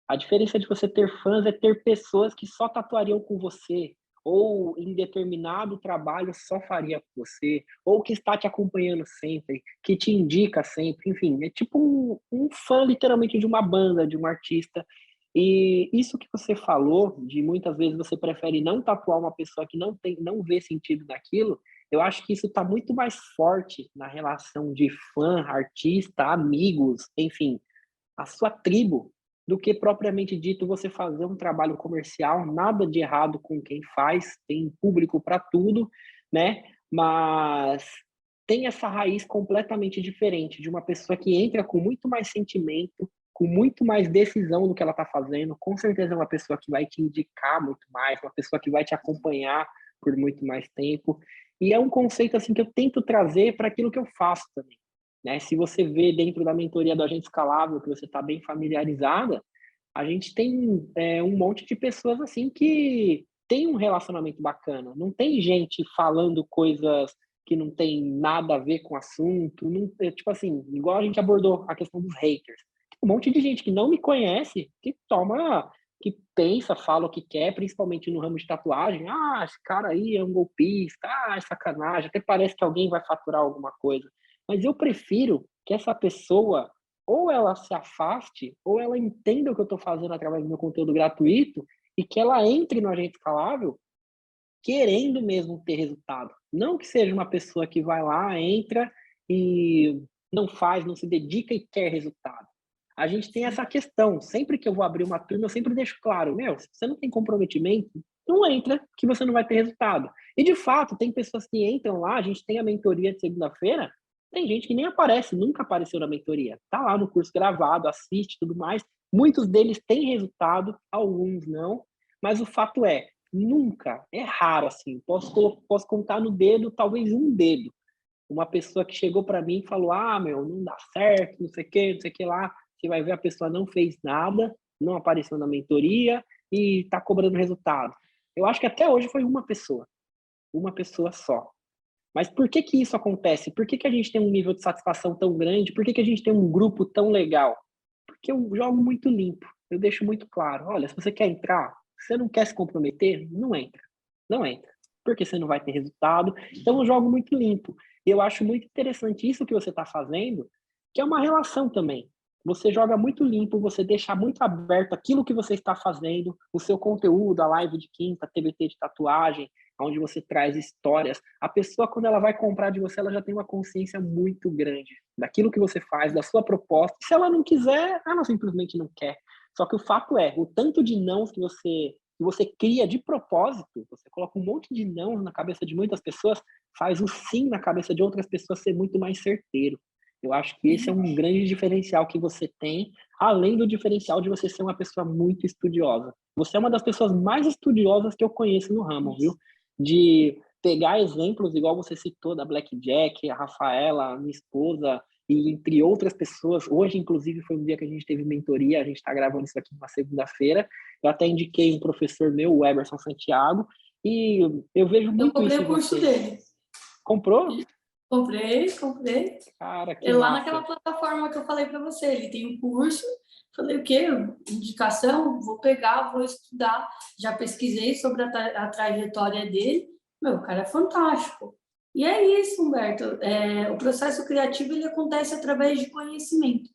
A diferença de você ter fãs é ter pessoas que só tatuariam com você, ou em determinado trabalho só faria com você, ou que está te acompanhando sempre, que te indica sempre, enfim, é tipo um fã literalmente de uma banda, de um artista. E isso que você falou, de muitas vezes você prefere não tatuar uma pessoa que não vê sentido naquilo, eu acho que isso está muito mais forte na relação de fã, artista, amigos, enfim, a sua tribo, do que propriamente dito você fazer um trabalho comercial, nada de errado com quem faz, tem público para tudo, né? Mas tem essa raiz completamente diferente de uma pessoa que entra com muito mais sentimento, com muito mais decisão do que ela está fazendo. Com certeza é uma pessoa que vai te indicar muito mais, uma pessoa que vai te acompanhar por muito mais tempo. E é um conceito assim que eu tento trazer para aquilo que eu faço também, né? Se você vê dentro da mentoria do Agente Escalável, que você está bem familiarizada, a gente tem um monte de pessoas assim que tem um relacionamento bacana. Não tem gente falando coisas que não tem nada a ver com o assunto. Não, tipo assim, igual a gente abordou a questão dos haters. Um monte de gente que não me conhece, que pensa, fala o que quer, principalmente no ramo de tatuagem. Ah, esse cara aí é um golpista, ah, é sacanagem, até parece que alguém vai faturar alguma coisa. Mas eu prefiro que essa pessoa ou ela se afaste, ou ela entenda o que eu estou fazendo através do meu conteúdo gratuito e que ela entre no Agente Escalável querendo mesmo ter resultado. Não que seja uma pessoa que vai lá, entra e não faz, não se dedica e quer resultado. A gente tem essa questão. Sempre que eu vou abrir uma turma, eu sempre deixo claro, meu, se você não tem comprometimento, não entra que você não vai ter resultado. E, de fato, tem pessoas que entram lá, a gente tem a mentoria de segunda-feira, tem gente que nem aparece, nunca apareceu na mentoria. Tá lá no curso gravado, assiste tudo mais. Muitos deles têm resultado, alguns não. Mas o fato é, nunca, é raro assim, posso contar no dedo, talvez um dedo. Uma pessoa que chegou para mim e falou, ah, meu, não dá certo, não sei o que lá. Você vai ver, a pessoa não fez nada, não apareceu na mentoria e está cobrando resultado. Eu acho que até hoje foi uma pessoa só. Mas por que que isso acontece? Por que que a gente tem um nível de satisfação tão grande? Por que que a gente tem um grupo tão legal? Porque eu jogo muito limpo. Eu deixo muito claro. Olha, se você quer entrar, se você não quer se comprometer, não entra. Não entra. Porque você não vai ter resultado. Então eu jogo muito limpo. E eu acho muito interessante isso que você está fazendo, que é uma relação também. Você joga muito limpo, você deixa muito aberto aquilo que você está fazendo, o seu conteúdo, a live de quinta, TBT de tatuagem, onde você traz histórias. A pessoa, quando ela vai comprar de você, ela já tem uma consciência muito grande daquilo que você faz, da sua proposta. Se ela não quiser, ela simplesmente não quer. Só que o fato é, o tanto de nãos que você cria de propósito, você coloca um monte de nãos na cabeça de muitas pessoas, faz o sim na cabeça de outras pessoas ser muito mais certeiro. Eu acho que esse é um grande diferencial que você tem, além do diferencial de você ser uma pessoa muito estudiosa. Você é uma das pessoas mais estudiosas que eu conheço no ramo, viu? De pegar exemplos, igual você citou, da Blackjack, a Rafaela, a minha esposa, e entre outras pessoas. Hoje, inclusive, foi um dia que a gente teve mentoria, a gente está gravando isso aqui na segunda-feira. Eu até indiquei um professor meu, o Eberson Santiago, e eu vejo muito comprei isso em o curso você. dele. Comprou? Comprei. Cara, É que lá massa. naquela plataforma que eu falei para você. Ele tem um curso. Falei, o quê? Indicação? Vou pegar, vou estudar. Já pesquisei sobre a trajetória dele. Meu, o cara é fantástico. E é isso, Humberto. O processo criativo ele acontece através de conhecimento.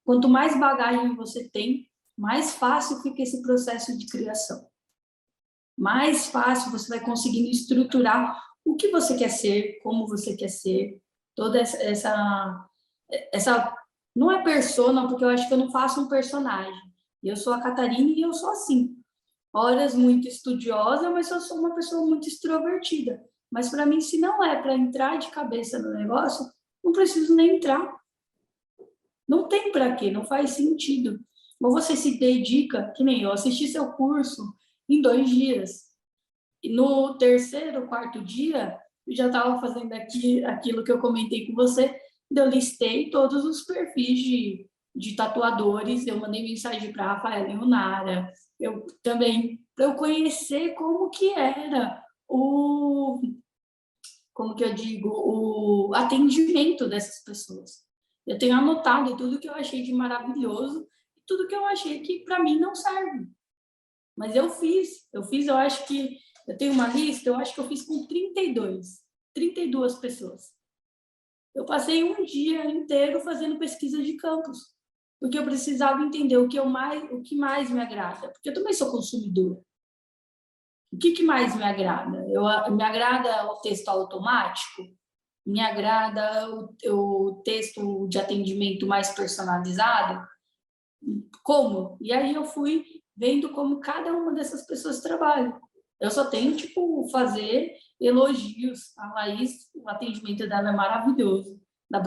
Quanto mais bagagem você tem, mais fácil fica esse processo de criação. Mais fácil você vai conseguindo estruturar o que você quer ser, como você quer ser, toda essa não é persona, porque eu acho que eu não faço um personagem. Eu sou a Catarina e eu sou assim. Horas muito estudiosa, mas eu sou uma pessoa muito extrovertida. Mas para mim, se não é para entrar de cabeça no negócio, não preciso nem entrar. Não tem para quê, não faz sentido. Ou você se dedica, que nem eu assisti seu curso em 2 dias. E no terceiro, quarto dia, eu já estava fazendo aquilo que eu comentei com você, eu listei todos os perfis de tatuadores, eu mandei mensagem para a Rafaela Leonara, eu também, para eu conhecer como que era como que eu digo, o atendimento dessas pessoas. Eu tenho anotado tudo que eu achei de maravilhoso e tudo que eu achei que para mim não serve. Mas eu acho que eu tenho uma lista, eu acho que eu fiz com 32 pessoas. Eu passei um dia inteiro fazendo pesquisa de campos, porque eu precisava entender o que mais me agrada, porque eu também sou consumidora. O que mais me agrada? Me agrada o texto automático? Me agrada o texto de atendimento mais personalizado? Como? E aí eu fui vendo como cada uma dessas pessoas trabalha. Eu só tenho, fazer elogios. A Laís, o atendimento dela é maravilhoso, da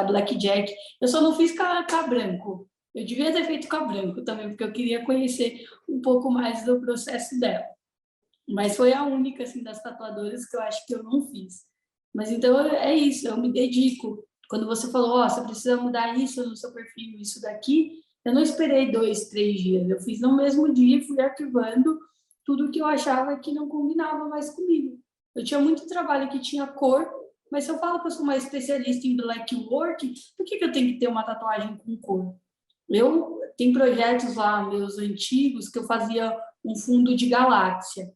Blackjack. Eu só não fiz com branco. Eu devia ter feito com branco também, porque eu queria conhecer um pouco mais do processo dela. Mas foi a única, assim, das tatuadoras que eu acho que eu não fiz. Mas então é isso, eu me dedico. Quando você falou, você precisa mudar isso no seu perfil, isso daqui, eu não esperei 2, 3 dias. Eu fiz no mesmo dia e fui arquivando tudo que eu achava que não combinava mais comigo. Eu tinha muito trabalho que tinha cor, mas se eu falo que eu sou uma especialista em black work, por que eu tenho que ter uma tatuagem com cor? Eu tenho projetos lá, meus antigos, que eu fazia um fundo de galáxia.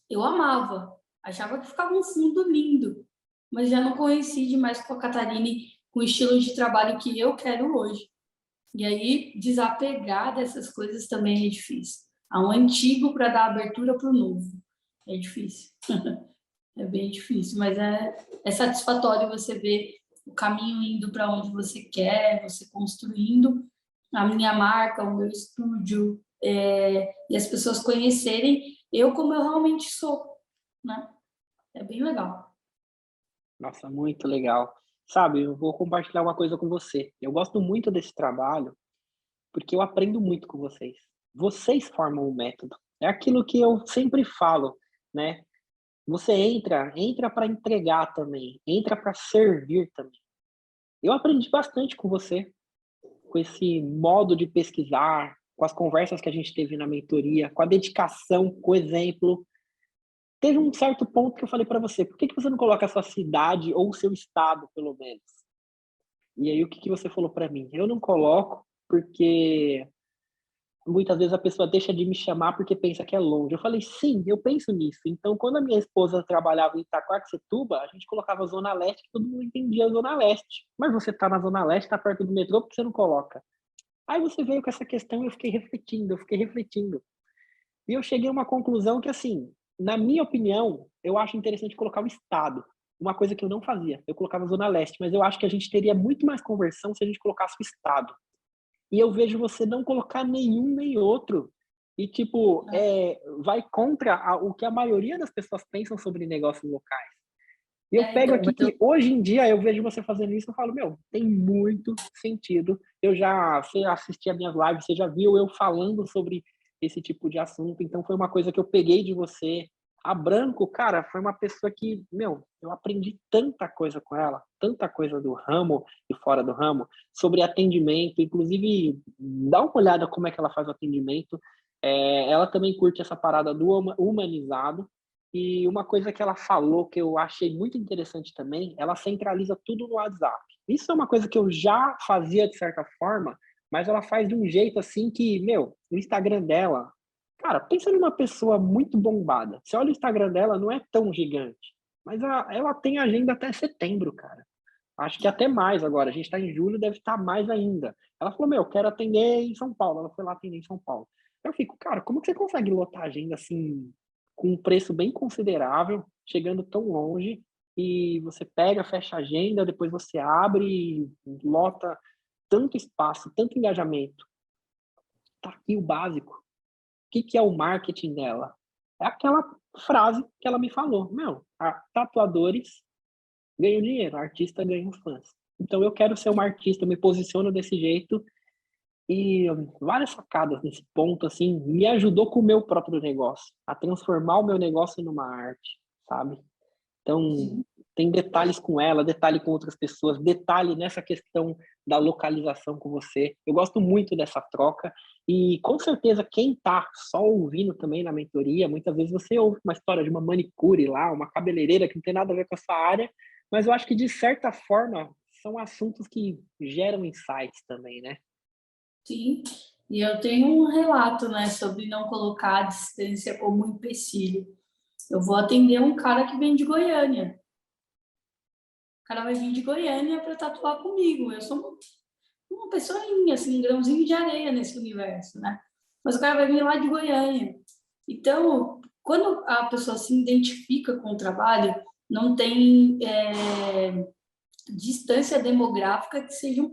Eu amava, achava que ficava um fundo lindo, mas já não coincide mais com a Catarine, com o estilo de trabalho que eu quero hoje. E aí, desapegar dessas coisas também é difícil. Há um antigo para dar abertura para o novo. É difícil. É bem difícil, mas é satisfatório você ver o caminho indo para onde você quer, você construindo a minha marca, o meu estúdio, e as pessoas conhecerem eu como eu realmente sou, né? É bem legal. Nossa, muito legal. Sabe, eu vou compartilhar uma coisa com você. Eu gosto muito desse trabalho, porque eu aprendo muito com vocês. Vocês formam o método. É aquilo que eu sempre falo, né? Você entra para entregar também, entra para servir também. Eu aprendi bastante com você, com esse modo de pesquisar, com as conversas que a gente teve na mentoria, com a dedicação, com o exemplo. Teve um certo ponto que eu falei para você: "Por que que você não coloca a sua cidade ou o seu estado, pelo menos?". E aí o que que você falou para mim? "Eu não coloco, porque muitas vezes a pessoa deixa de me chamar porque pensa que é longe". Eu falei: "Sim, eu penso nisso". Então, quando a minha esposa trabalhava em Itaquaquecetuba, a gente colocava Zona Leste, que todo mundo entendia Zona Leste. "Mas você tá na Zona Leste, tá perto do metrô, por que você não coloca?". Aí você veio com essa questão e eu fiquei refletindo. E eu cheguei a uma conclusão que, assim, na minha opinião, eu acho interessante colocar o estado. Uma coisa que eu não fazia, eu colocava Zona Leste, mas eu acho que a gente teria muito mais conversão se a gente colocasse o estado. E eu vejo você não colocar nenhum nem outro. E, tipo, vai contra o que a maioria das pessoas pensam sobre negócios locais. E eu pego Então, aqui que hoje em dia eu vejo você fazendo isso, eu falo: "Meu, tem muito sentido". Você assistia minhas lives, você já viu eu falando sobre esse tipo de assunto, então foi uma coisa que eu peguei de você. A Branco, cara, foi uma pessoa que, meu, eu aprendi tanta coisa com ela, tanta coisa do ramo e fora do ramo, sobre atendimento, inclusive dá uma olhada como é que ela faz o atendimento. Ela também curte essa parada do humanizado, e uma coisa que ela falou que eu achei muito interessante também, ela centraliza tudo no WhatsApp. Isso é uma coisa que eu já fazia de certa forma, mas ela faz de um jeito assim que, meu, o Instagram dela, cara, pensa numa pessoa muito bombada. Você olha o Instagram dela, não é tão gigante, mas ela tem agenda até setembro, cara. Acho que até mais agora. A gente está em julho, deve estar mais ainda. Ela falou, meu, eu quero atender em São Paulo. Ela foi lá atender em São Paulo. Eu fico, cara, como que você consegue lotar a agenda assim, com um preço bem considerável, chegando tão longe, e você pega, fecha a agenda, depois você abre e lota tanto espaço, tanto engajamento. Tá aqui o básico. O que que é o marketing dela? É aquela frase que ela me falou, meu, tatuadores ganham dinheiro, artista ganha fãs. Então eu quero ser uma artista, eu me posiciono desse jeito e várias sacadas nesse ponto, assim, me ajudou com o meu próprio negócio, a transformar o meu negócio numa arte, sabe? Então, Sim. tem detalhes com ela, detalhe com outras pessoas, detalhe nessa questão da localização com você. Eu gosto muito dessa troca e, com certeza, quem está só ouvindo também na mentoria, muitas vezes você ouve uma história de uma manicure lá, uma cabeleireira que não tem nada a ver com a sua área, mas eu acho que, de certa forma, são assuntos que geram insights também, né? Sim, e eu tenho um relato, né, sobre não colocar a distância como um empecilho. Eu vou atender um cara que vem de Goiânia. O cara vai vir de Goiânia para tatuar comigo. Eu sou uma pessoinha, assim, um grãozinho de areia nesse universo, né? Mas o cara vai vir lá de Goiânia. Então, quando a pessoa se identifica com o trabalho, não tem distância demográfica que seja um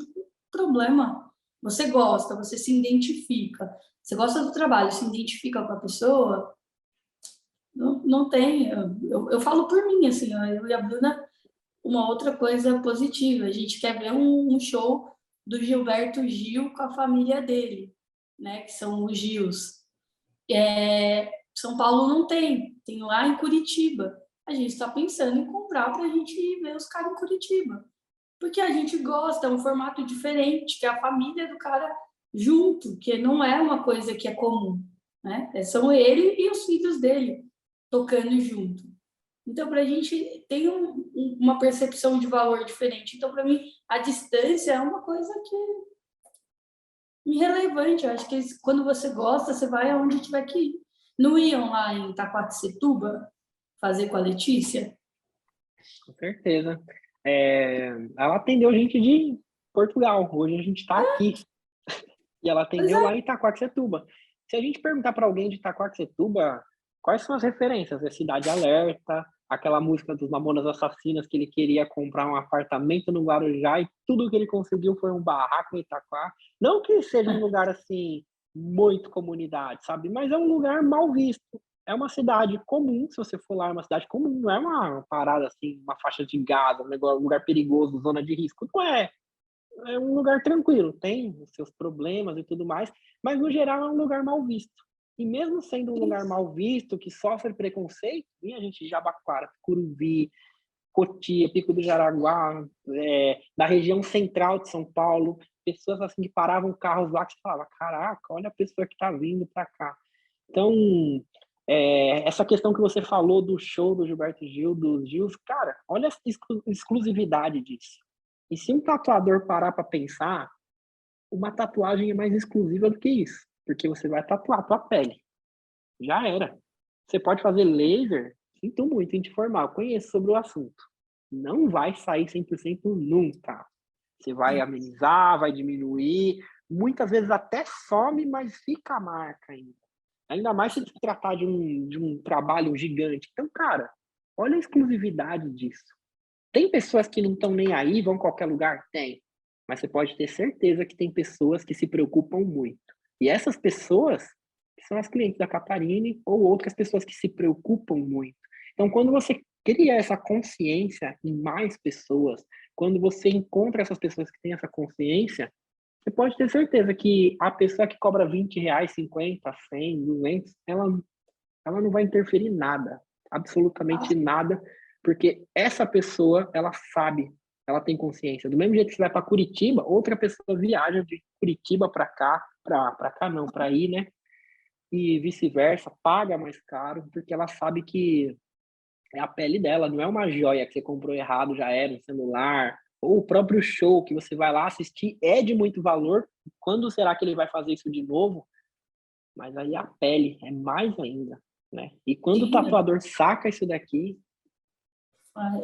problema. Você gosta, você se identifica, você gosta do trabalho, se identifica com a pessoa, não tem. Eu falo por mim, assim, eu e a Bruna, uma outra coisa positiva. A gente quer ver um show do Gilberto Gil com a família dele, né? Que são os Gils. São Paulo não tem, tem lá em Curitiba. A gente está pensando em comprar para a gente ir ver os caras em Curitiba. Porque a gente gosta, é um formato diferente, que é a família do cara junto, que não é uma coisa que é comum, né? São ele e os filhos dele tocando junto. Então, para a gente tem uma percepção de valor diferente. Então, para mim, a distância é uma coisa que é irrelevante. Eu acho que quando você gosta, você vai aonde tiver que ir. Não iam lá em Itaquaquecetuba fazer com a Letícia? Com certeza. Ela atendeu gente de Portugal, hoje a gente está aqui. E ela Pois atendeu é, lá em Itaquaquecetuba. Se a gente perguntar para alguém de Itaquaquecetuba, quais são as referências? É Cidade Alerta, aquela música dos Mamonas Assassinas que ele queria comprar um apartamento no Guarujá e tudo que ele conseguiu foi um barraco em Itaquá. Não que seja um lugar assim muito comunidade, sabe? Mas é um lugar mal visto. É uma cidade comum, se você for lá, é uma cidade comum, não é uma parada assim, uma faixa de gado, um lugar perigoso, zona de risco. Não é, é um lugar tranquilo, tem os seus problemas e tudo mais, mas no geral é um lugar mal visto. E mesmo sendo um lugar mal visto, que sofre preconceito, vinha gente de Jabaquara, Curuvi, Cotia, Pico do Jaraguá, da região central de São Paulo, pessoas assim que paravam carros lá que você falava, caraca, olha a pessoa que está vindo para cá. Então, essa questão que você falou do show do Gilberto Gil, dos Gils, cara, olha a exclusividade disso. E se um tatuador parar para pensar, uma tatuagem é mais exclusiva do que isso, porque você vai tatuar a tua pele. Já era. Você pode fazer laser, sinto muito em te informar, eu conheço sobre o assunto. Não vai sair 100% nunca. Você vai amenizar, vai diminuir, muitas vezes até some, mas fica a marca ainda. Ainda mais se tratar de um trabalho gigante. Então, cara, olha a exclusividade disso. Tem pessoas que não estão nem aí, vão a qualquer lugar? Tem. Mas você pode ter certeza que tem pessoas que se preocupam muito. E essas pessoas que são as clientes da Catarine ou outras pessoas que se preocupam muito. Então, quando você cria essa consciência em mais pessoas, quando você encontra essas pessoas que têm essa consciência, você pode ter certeza que a pessoa que cobra R$ 20, 50, 100, 200, ela não vai interferir em nada, absolutamente nada, porque essa pessoa, ela sabe, ela tem consciência. Do mesmo jeito que você vai para Curitiba, outra pessoa viaja de Curitiba para cá, para cá não, para ir, né? E vice-versa, paga mais caro, porque ela sabe que é a pele dela, não é uma joia que você comprou errado, já era um celular, ou o próprio show que você vai lá assistir é de muito valor. Quando será que ele vai fazer isso de novo? Mas aí a pele é mais ainda, né? E quando o sim. tatuador saca isso daqui,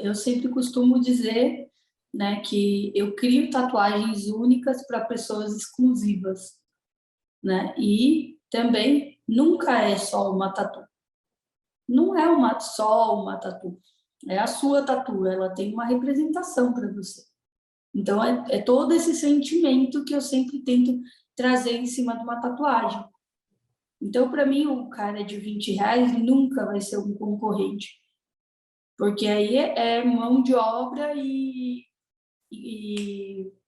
Eu sempre costumo dizer né? Que eu crio tatuagens únicas para pessoas exclusivas, né? E também nunca é só uma tatu. Não é só uma tatu. É a sua tatu. Ela tem uma representação para você. Então, é todo esse sentimento que eu sempre tento trazer em cima de uma tatuagem. Então, para mim, o cara de R$ 20 nunca vai ser um concorrente. Porque aí é mão de obra e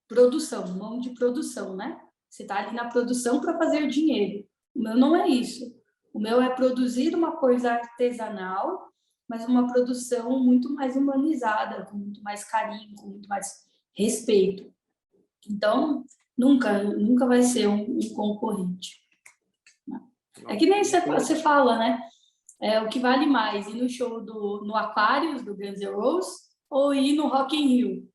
produção, mão de produção, né? Você está ali na produção para fazer dinheiro. O meu não é isso. O meu é produzir uma coisa artesanal, mas uma produção muito mais humanizada, com muito mais carinho, com muito mais respeito. Então, nunca vai ser um concorrente. É que nem você fala, né? O que vale mais, ir no show no Aquarius, do Guns N' Roses, ou ir no Rock in Rio,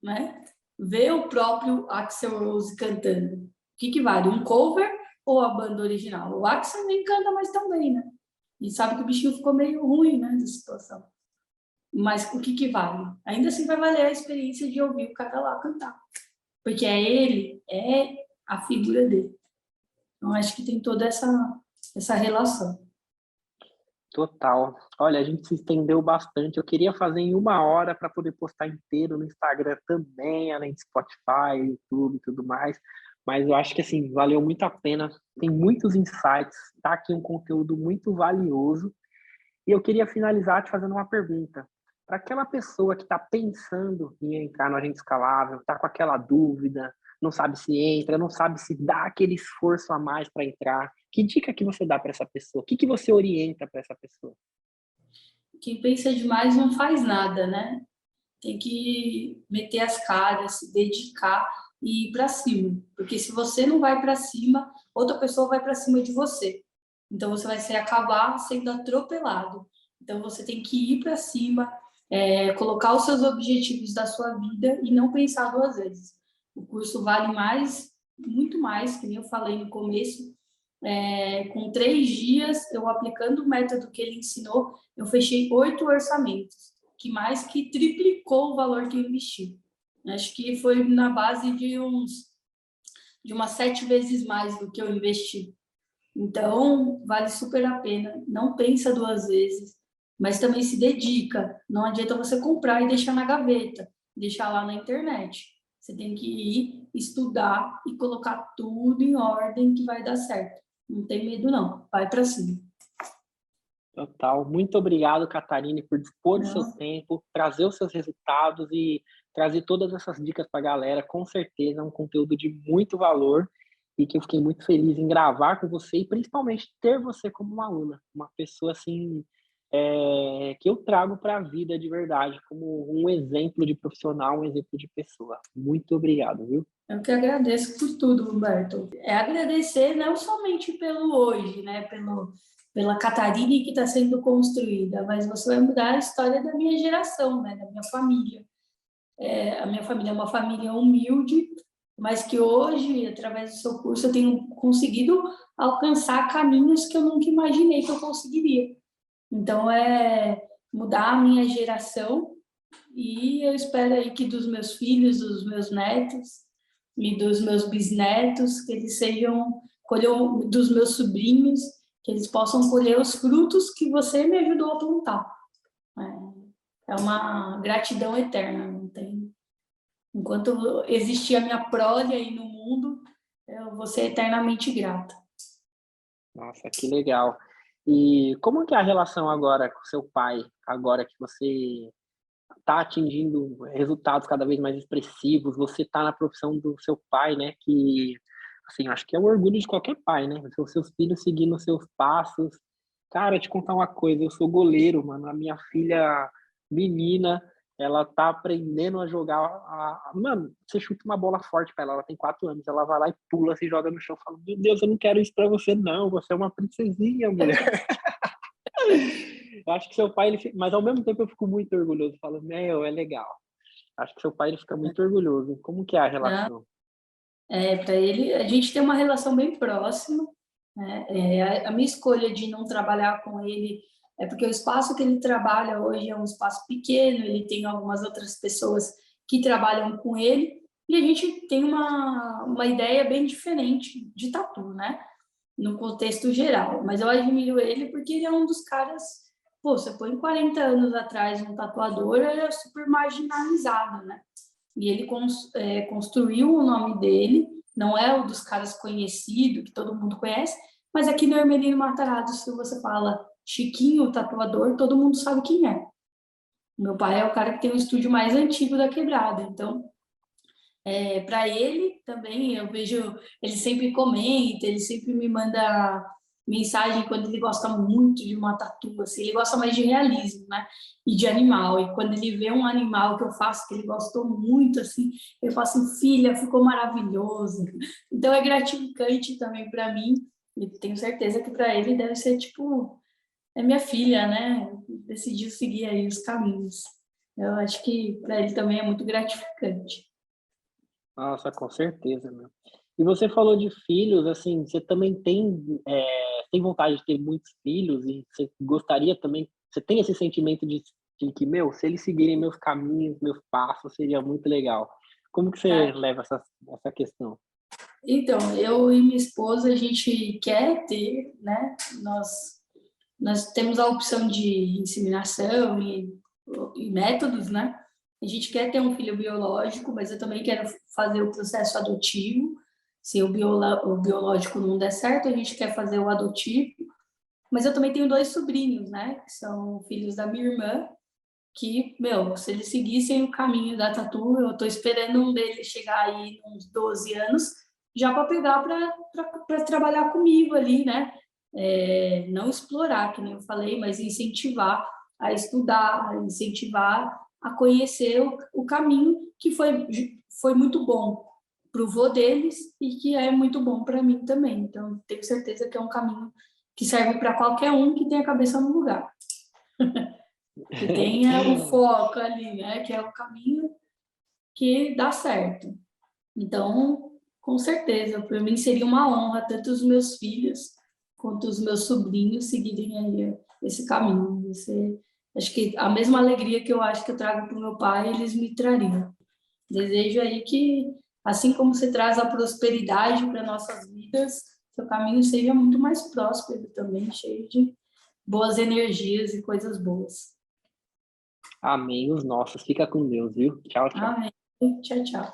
né? Ver o próprio Axl Rose cantando. O que vale, um cover ou a banda original? O Axl nem canta mais tão bem, né? E sabe que o bichinho ficou meio ruim, né, da situação. Mas o que vale? Ainda assim vai valer a experiência de ouvir o cara lá cantar. Porque ele, é a figura dele. Então, acho que tem toda essa relação. Total. Olha, a gente se estendeu bastante. Eu queria fazer em 1 hora para poder postar inteiro no Instagram também, além de Spotify, YouTube e tudo mais. Mas eu acho que, assim, valeu muito a pena. Tem muitos insights. Tá aqui um conteúdo muito valioso. E eu queria finalizar te fazendo uma pergunta. Para aquela pessoa que está pensando em entrar no Agente Escalável, está com aquela dúvida, não sabe se entra, não sabe se dá aquele esforço a mais para entrar, que dica que você dá para essa pessoa? O que você orienta para essa pessoa? Quem pensa demais não faz nada, né? Tem que meter as caras, se dedicar e ir para cima. Porque se você não vai para cima, outra pessoa vai para cima de você. Então você vai acabar sendo atropelado. Então você tem que ir para cima, colocar os seus objetivos da sua vida e não pensar 2 vezes. O curso vale mais, muito mais, que nem eu falei no começo. Com 3 dias, eu aplicando o método que ele ensinou, eu fechei 8 orçamentos, que mais que triplicou o valor que eu investi. Acho que foi na base de umas 7 vezes mais do que eu investi. Então, vale super a pena. Não pensa 2 vezes, mas também se dedica. Não adianta você comprar e deixar na gaveta, deixar lá na internet. Você tem que ir estudar e colocar tudo em ordem que vai dar certo. Não tem medo, não. Vai para cima. Total. Muito obrigado, Catarine, por dispor do seu Não. tempo, trazer os seus resultados e trazer todas essas dicas para a galera. Com certeza é um conteúdo de muito valor e que eu fiquei muito feliz em gravar com você e principalmente ter você como uma aluna, uma pessoa assim que eu trago para a vida de verdade, como um exemplo de profissional, um exemplo de pessoa. Muito obrigado, viu? Eu que agradeço por tudo, Humberto. Agradecer não somente pelo hoje, né? Pela Catarine que está sendo construída, mas você vai mudar a história da minha geração, né? Da minha família. A minha família é uma família humilde, mas que hoje, através do seu curso, eu tenho conseguido alcançar caminhos que eu nunca imaginei que eu conseguiria. Então, mudar a minha geração e eu espero aí que dos meus filhos, dos meus netos e dos meus bisnetos, que eles colham dos meus sobrinhos, que eles possam colher os frutos que você me ajudou a plantar. É uma gratidão eterna, não tem. Enquanto existir a minha prole aí no mundo, eu vou ser eternamente grata. Nossa, que legal. E como que é a relação agora com seu pai, agora que você está atingindo resultados cada vez mais expressivos, você está na profissão do seu pai, né, que, assim, eu acho que é o orgulho de qualquer pai, né, ver os seus filhos seguindo os seus passos. Cara, te contar uma coisa, eu sou goleiro, mano, a minha filha menina, ela tá aprendendo a jogar mano, você chuta uma bola forte pra ela tem 4 anos, ela vai lá e pula, se joga no chão, fala: "Meu Deus, eu não quero isso pra você não, você é uma princesinha, mulher". Eu acho que seu pai, mas ao mesmo tempo eu fico muito orgulhoso, falo: "Meu, é legal". Acho que seu pai, ele fica muito orgulhoso. Como que é a Né? relação? Para ele, a gente tem uma relação bem próxima. Né? A minha escolha de não trabalhar com ele é porque o espaço que ele trabalha hoje é um espaço pequeno, ele tem algumas outras pessoas que trabalham com ele, e a gente tem uma ideia bem diferente de tatu, né? No contexto geral. Mas eu admiro ele porque ele é um dos caras. Pô, você põe 40 anos atrás um tatuador, ele é super marginalizado, né? E ele construiu o nome dele, não é o dos caras conhecido, que todo mundo conhece, mas aqui no Hermelino Matarazzo, se você fala Chiquinho, o tatuador, todo mundo sabe quem é. Meu pai é o cara que tem o estúdio mais antigo da quebrada, então para ele também, eu vejo, ele sempre comenta, ele sempre me manda mensagem quando ele gosta muito de uma tatu, assim, ele gosta mais de realismo, né? E de animal. E quando ele vê um animal que eu faço, que ele gostou muito, assim, eu falo assim, filha, ficou maravilhoso. Então é gratificante também para mim, e tenho certeza que para ele deve ser tipo, é minha filha, né? Decidiu seguir aí os caminhos. Eu acho que para ele também é muito gratificante. Nossa, com certeza, meu. E você falou de filhos, assim, você também tem vontade de ter muitos filhos e você gostaria também, você tem esse sentimento de que, meu, se eles seguirem meus caminhos, meus passos, seria muito legal. Como que você leva essa questão? Então, eu e minha esposa, a gente quer ter, né? Nós temos a opção de inseminação e métodos, né? A gente quer ter um filho biológico, mas eu também quero fazer o processo adotivo. Se o biológico não der certo, a gente quer fazer o adotivo. Mas eu também tenho dois sobrinhos, né? Que são filhos da minha irmã, que, meu, se eles seguissem o caminho da tatu, eu estou esperando um deles chegar aí uns 12 anos, já para pegar para trabalhar comigo ali, né? Não explorar, que nem eu falei, mas incentivar a estudar, incentivar a conhecer o caminho que foi muito bom para o vô deles e que é muito bom para mim também. Então, tenho certeza que é um caminho que serve para qualquer um que tenha a cabeça no lugar, que tenha o foco ali, né? Que é o caminho que dá certo. Então, com certeza, para mim seria uma honra tanto os meus filhos quanto os meus sobrinhos seguirem aí esse caminho. Acho que a mesma alegria que eu acho que eu trago para o meu pai, eles me trariam. Desejo aí que, assim como você traz a prosperidade para nossas vidas, seu caminho seja muito mais próspero também, cheio de boas energias e coisas boas. Amém, os nossos. Fica com Deus, viu? Tchau, tchau. Amém. Tchau, tchau.